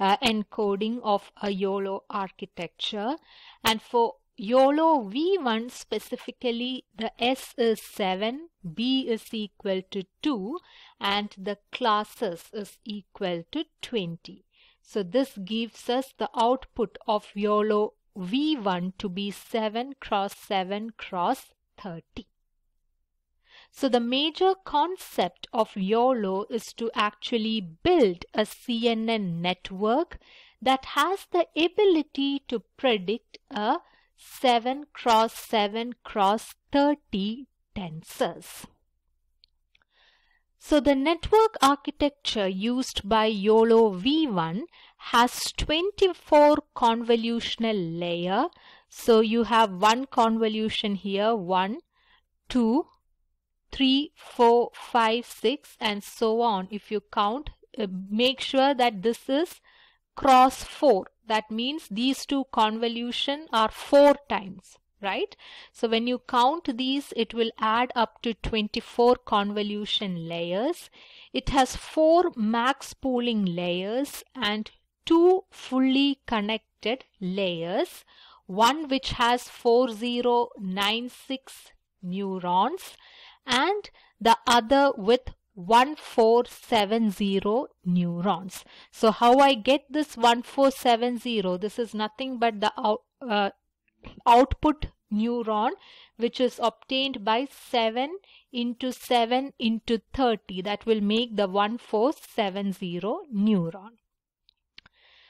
encoding of a YOLO architecture. And for YOLO V1 specifically, the S is 7, B is equal to 2, and the classes is equal to 20. So this gives us the output of YOLO V1 to be 7 cross 7 cross 30. So the major concept of YOLO is to actually build a CNN network that has the ability to predict a 7 cross 7 cross 30 tensors. So the network architecture used by YOLO V1 has 24 convolutional layers. So you have one convolution here, 1, 2, 3, 4, 5, 6 and so on. If you count, make sure that this is cross 4. That means these two convolutions are 4 times, right? So when you count these, it will add up to 24 convolution layers. It has 4 max pooling layers and 2 fully connected layers. One which has 4096 neurons and the other with 1470 neurons. So how I get this 1470? This is nothing but the output neuron, which is obtained by 7 into 7 into 30. That will make the 1470 neuron.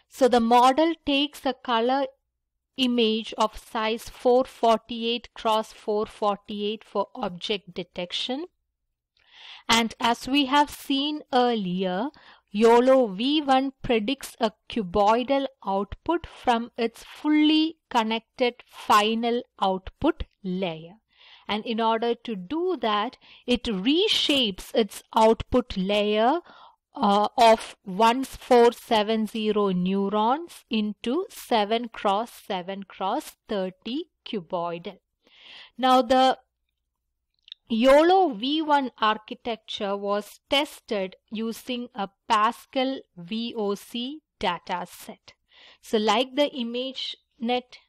So the model takes a color image of size 448 cross 448 for object detection. And as we have seen earlier, YOLO V1 predicts a cuboidal output from its fully connected final output layer. And in order to do that, it reshapes its output layer of 1470 neurons into 7 cross 7 cross 30 cuboidal. Now the YOLO V1 architecture was tested using a Pascal VOC dataset. So like the ImageNet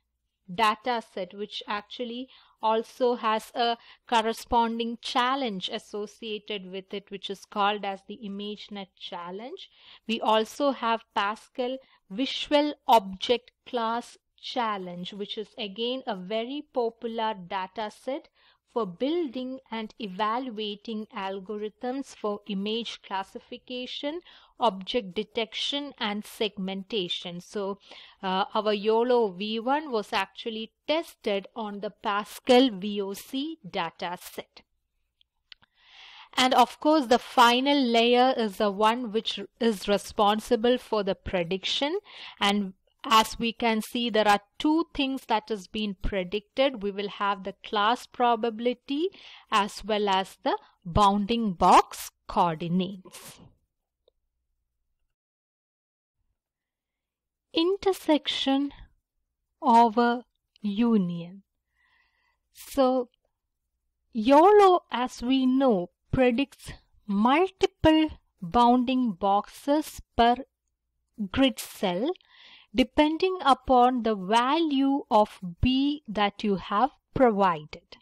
dataset, which actually also has a corresponding challenge associated with it, which is called as the ImageNet challenge. We also have Pascal Visual Object Class challenge, which is again a very popular dataset for building and evaluating algorithms for image classification, object detection and segmentation. So our YOLO V1 was actually tested on the Pascal VOC dataset. And of course the final layer is the one which is responsible for the prediction, and as we can see, there are two things that has been predicted. We will have the class probability as well as the bounding box coordinates. Intersection over union. So YOLO, as we know, predicts multiple bounding boxes per grid cell depending upon the value of B that you have provided.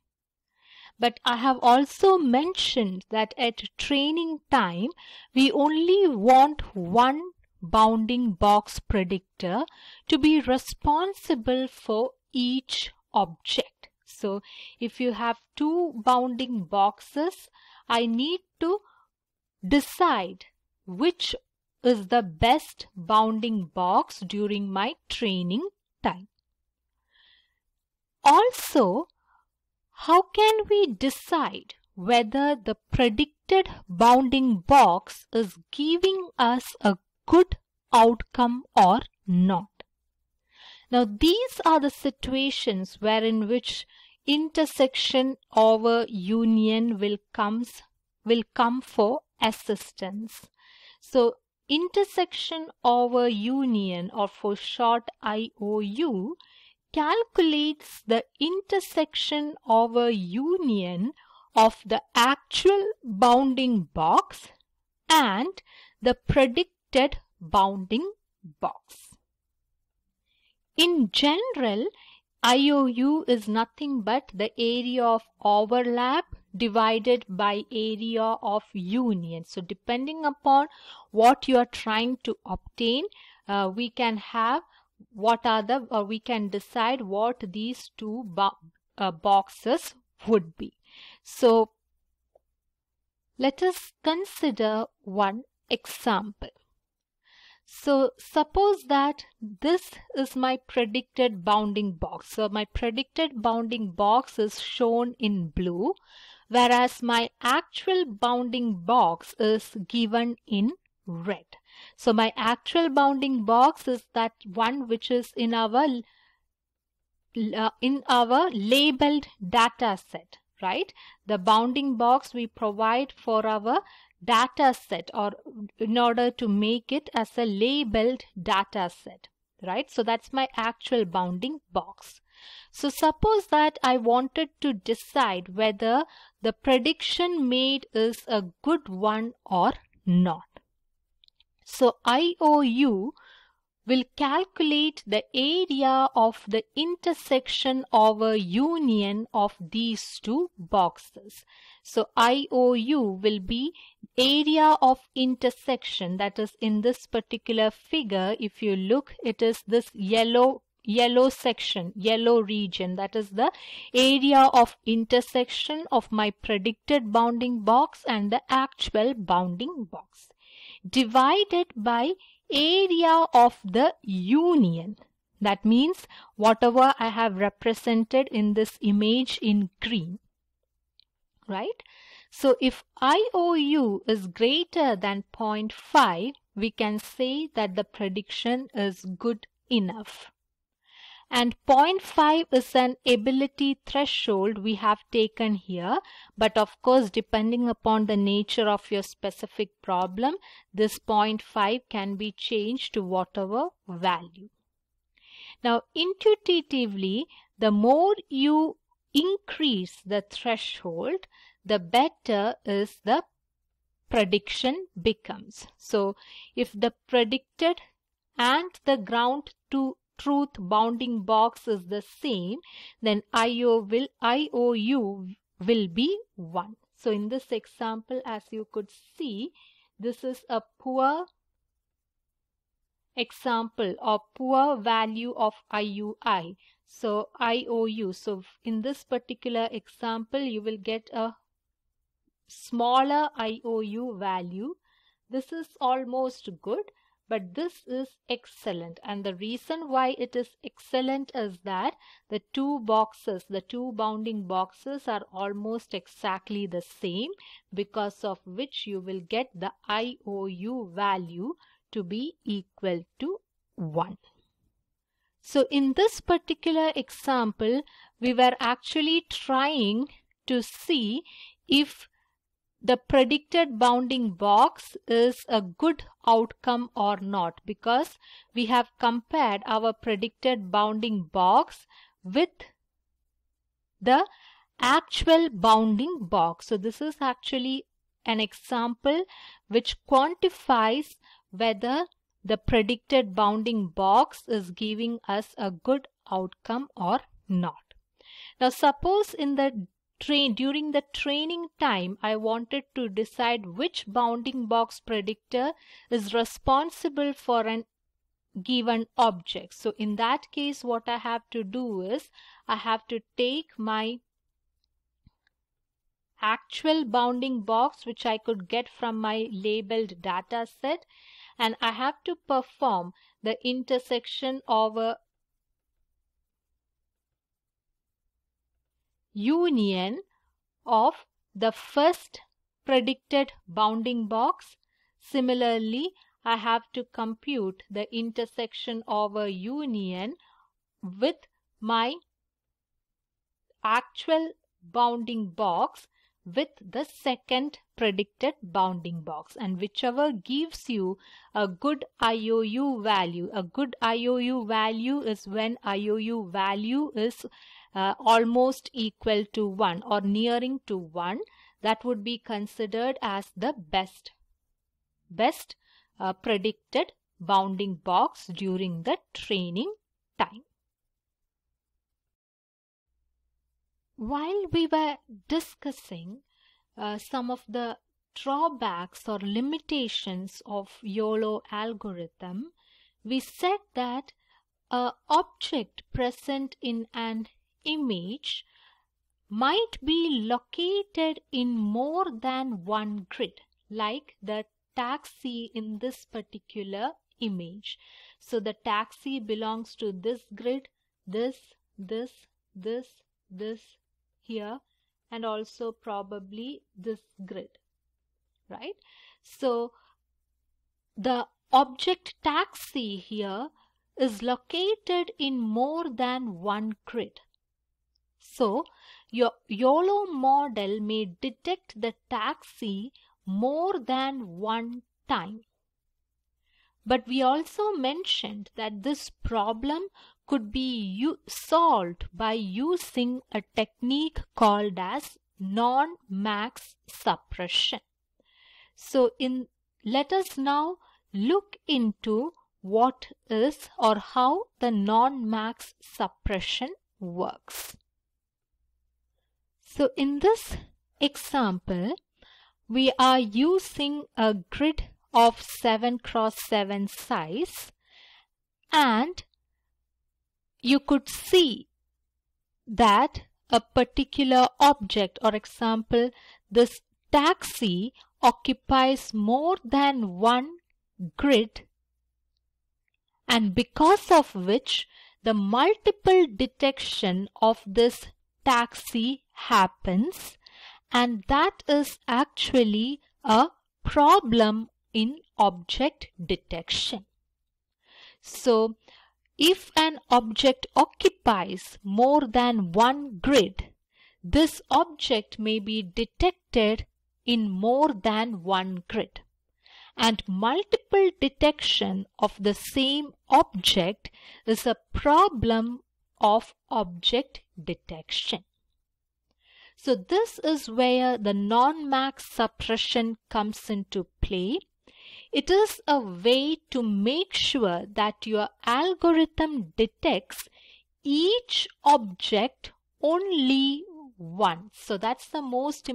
But I have also mentioned that at training time, we only want one bounding box predictor to be responsible for each object. So if you have two bounding boxes, I need to decide which is the best bounding box during my training time. Also, how can we decide whether the predicted bounding box is giving us a good outcome or not? Now, these are the situations wherein which intersection over union will come for assistance. So intersection over union, or for short IOU, calculates the intersection over union of the actual bounding box and the predicted bounding box. In general, IOU is nothing but the area of overlap divided by area of union. So depending upon what you are trying to obtain, we can have we can decide what these two boxes would be. So let us consider one example. So suppose that this is my predicted bounding box. So my predicted bounding box is shown in blue, whereas my actual bounding box is given in red. So my actual bounding box is that one which is in our labeled data set, right? The bounding box we provide for our data set, or in order to make it as a labeled data set, right? So that's my actual bounding box. So suppose that I wanted to decide whether the prediction made is a good one or not. So IOU will calculate the area of the intersection over union of these two boxes. So IOU will be area of intersection, that is in this particular figure. If you look, it is this yellow section, yellow region, that is the area of intersection of my predicted bounding box and the actual bounding box, divided by area of the union. That means whatever I have represented in this image in green, right? So if IOU is greater than 0.5, we can say that the prediction is good enough. And 0.5 is an ability threshold we have taken here, but of course depending upon the nature of your specific problem, this 0.5 can be changed to whatever value. Now intuitively, the more you increase the threshold, the better is the prediction becomes. So if the predicted and the ground to truth bounding box is the same, then IOU will be 1. So in this example, as you could see, this is a poor example or poor value of IUI. So IOU. So in this particular example, you will get a smaller IOU value. This is almost good, but this is excellent. And the reason why it is excellent is that the two bounding boxes are almost exactly the same, because of which you will get the IOU value to be equal to 1. So in this particular example, we were actually trying to see if the predicted bounding box is a good outcome or not, because we have compared our predicted bounding box with the actual bounding box. So this is actually an example which quantifies whether the predicted bounding box is giving us a good outcome or not. Now suppose in the during the training time, I wanted to decide which bounding box predictor is responsible for an given object. So in that case, what I have to do is I have to take my actual bounding box, which I could get from my labeled data set, and I have to perform the intersection over union of the first predicted bounding box. Similarly, I have to compute the intersection over union with my actual bounding box with the second predicted bounding box, and whichever gives you a good IOU value. A good IOU value is when IOU value is almost equal to 1 or nearing to 1. That would be considered as the best predicted bounding box during the training time. While we were discussing some of the drawbacks or limitations of YOLO algorithm, we said that an object present in an image might be located in more than one grid, like the taxi in this particular image. So the taxi belongs to this grid, this here, and also probably this grid, right? So the object taxi here is located in more than one grid. So your YOLO model may detect the taxi more than one time. But we also mentioned that this problem could be solved by using a technique called as non-max suppression. So let us now look into what is or how the non-max suppression works. So in this example, we are using a grid of 7 cross 7 size, and you could see that a particular object, or example, this taxi occupies more than one grid, and because of which the multiple detection of this taxi happens, and that is actually a problem in object detection. So if an object occupies more than one grid, this object may be detected in more than one grid, and multiple detection of the same object is a problem of object detection. So this is where the non-max suppression comes into play. It is a way to make sure that your algorithm detects each object only once. So that's the most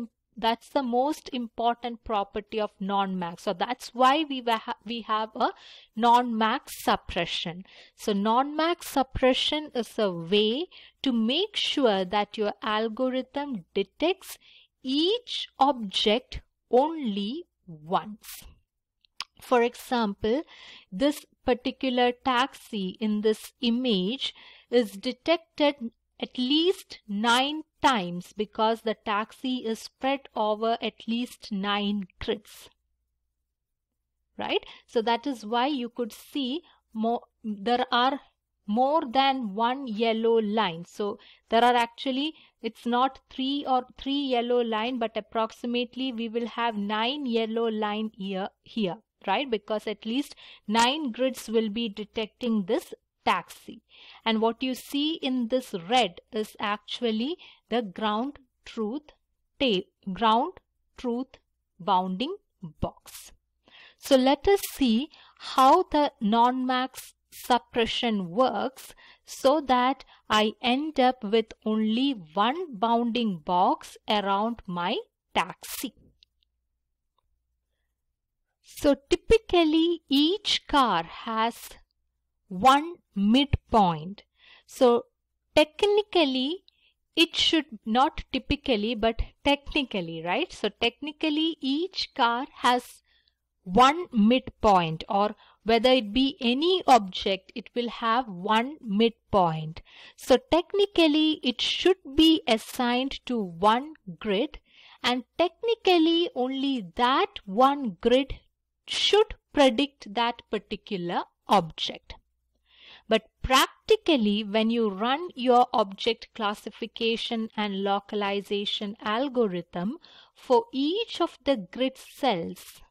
important property of non-max. So that's why we have a non-max suppression. So non-max suppression is a way to make sure that your algorithm detects each object only once. For example, this particular taxi in this image is detected at least 9 times because the taxi is spread over at least 9 grids, right? So that is why you could see there are more than one yellow line. So there are actually, it's not three yellow line, but approximately we will have 9 yellow line here, right? Because at least 9 grids will be detecting this taxi. And what you see in this red is actually the ground truth bounding box. So let us see how the non-max suppression works so that I end up with only one bounding box around my taxi. So typically each car has one midpoint. So technically it should, not typically but technically, right? So technically each car has one midpoint, or whether it be any object, it will have one midpoint. So technically it should be assigned to one grid, and technically only that one grid should predict that particular object. But practically, when you run your object classification and localization algorithm for each of the grid cells,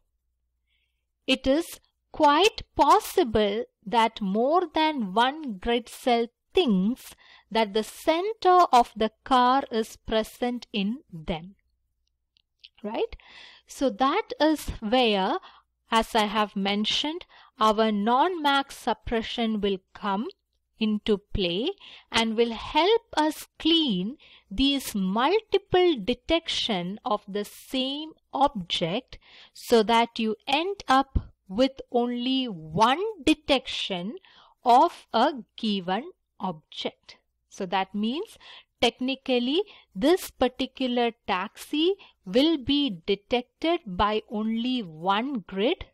it is quite possible that more than one grid cell thinks that the center of the car is present in them. Right? So that is where, as I have mentioned, our non-max suppression will come into play and will help us clean these multiple detection of the same object so that you end up with only one detection of a given object. So that means technically this particular taxi will be detected by only one grid,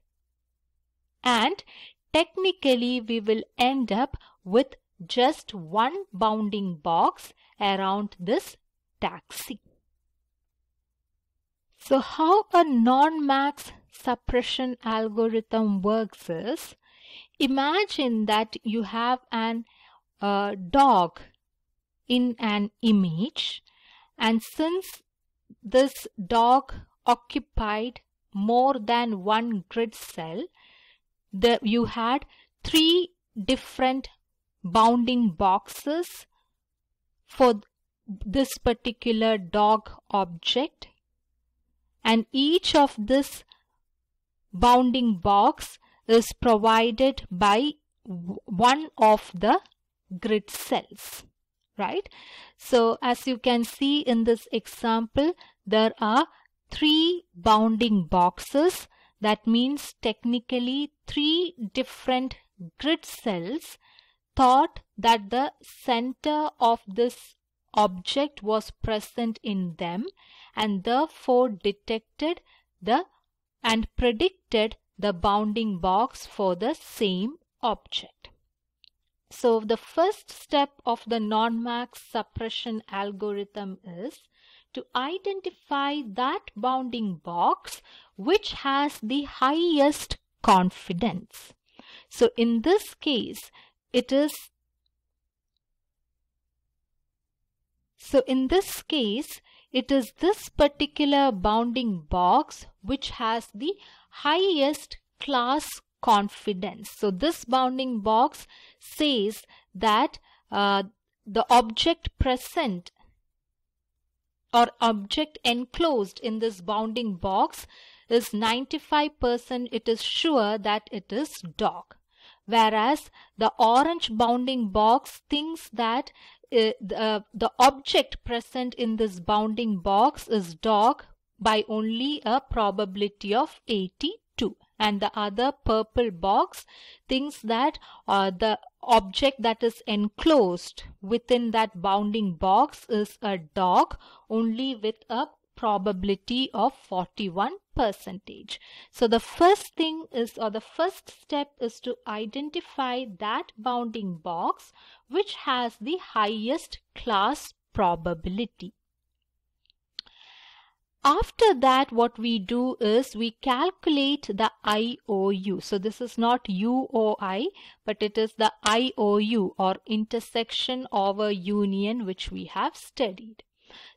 and technically we will end up with just one bounding box around this taxi. So how a non-max suppression algorithm works is, imagine that you have an dog in an image, and since this dog occupied more than one grid cell, you had 3 different bounding boxes for this particular dog object, and each of this bounding box is provided by one of the grid cells. Right? So as you can see in this example, there are 3 bounding boxes. That means technically 3 different grid cells thought that the center of this object was present in them, and therefore detected and predicted the bounding box for the same object. So the first step of the non-max suppression algorithm is to identify that bounding box which has the highest confidence. So in this case, it is this particular bounding box which has the highest class confidence. So this bounding box says that the object present or object enclosed in this bounding box is 95% it is sure that it is dog. Whereas the orange bounding box thinks that the object present in this bounding box is dog by only a probability of 82. And the other purple box thinks that the object that is enclosed within that bounding box is a dog only with a probability of 41%. So the first thing is, or the first step is to identify that bounding box which has the highest class probability. After that, what we do is we calculate the IOU. So this is not UOI, but it is the IOU, or intersection over union, which we have studied.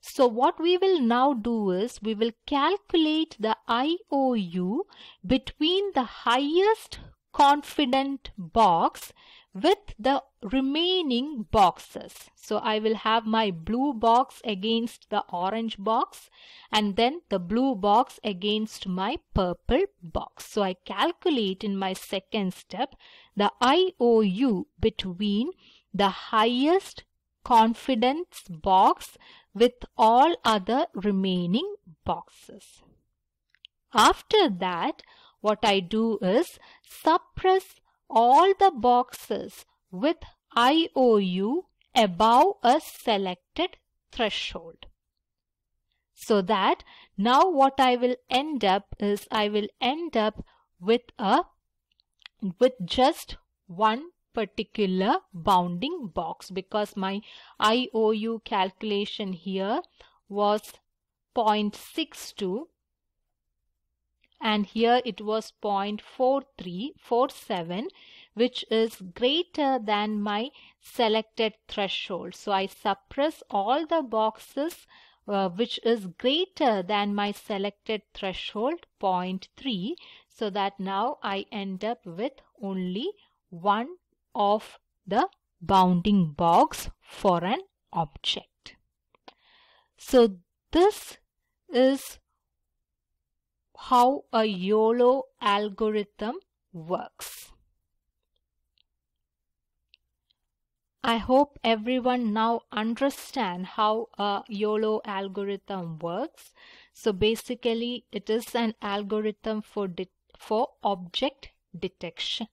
So what we will now do is we will calculate the IOU between the highest confident box with the remaining boxes. So I will have my blue box against the orange box, and then the blue box against my purple box. So I calculate in my second step the IOU between the highest confidence box with all other remaining boxes. After that, what I do is suppress all the boxes with IOU above a selected threshold. So that now what I will end up is I will end up with just one particular bounding box, because my IOU calculation here was 0.62 and here it was 0.4347, which is greater than my selected threshold. So I suppress all the boxes which is greater than my selected threshold 0.3, so that now I end up with only one of the bounding box for an object. So this is how a YOLO algorithm works. I hope everyone now understand how a YOLO algorithm works. So basically it is an algorithm for object detection.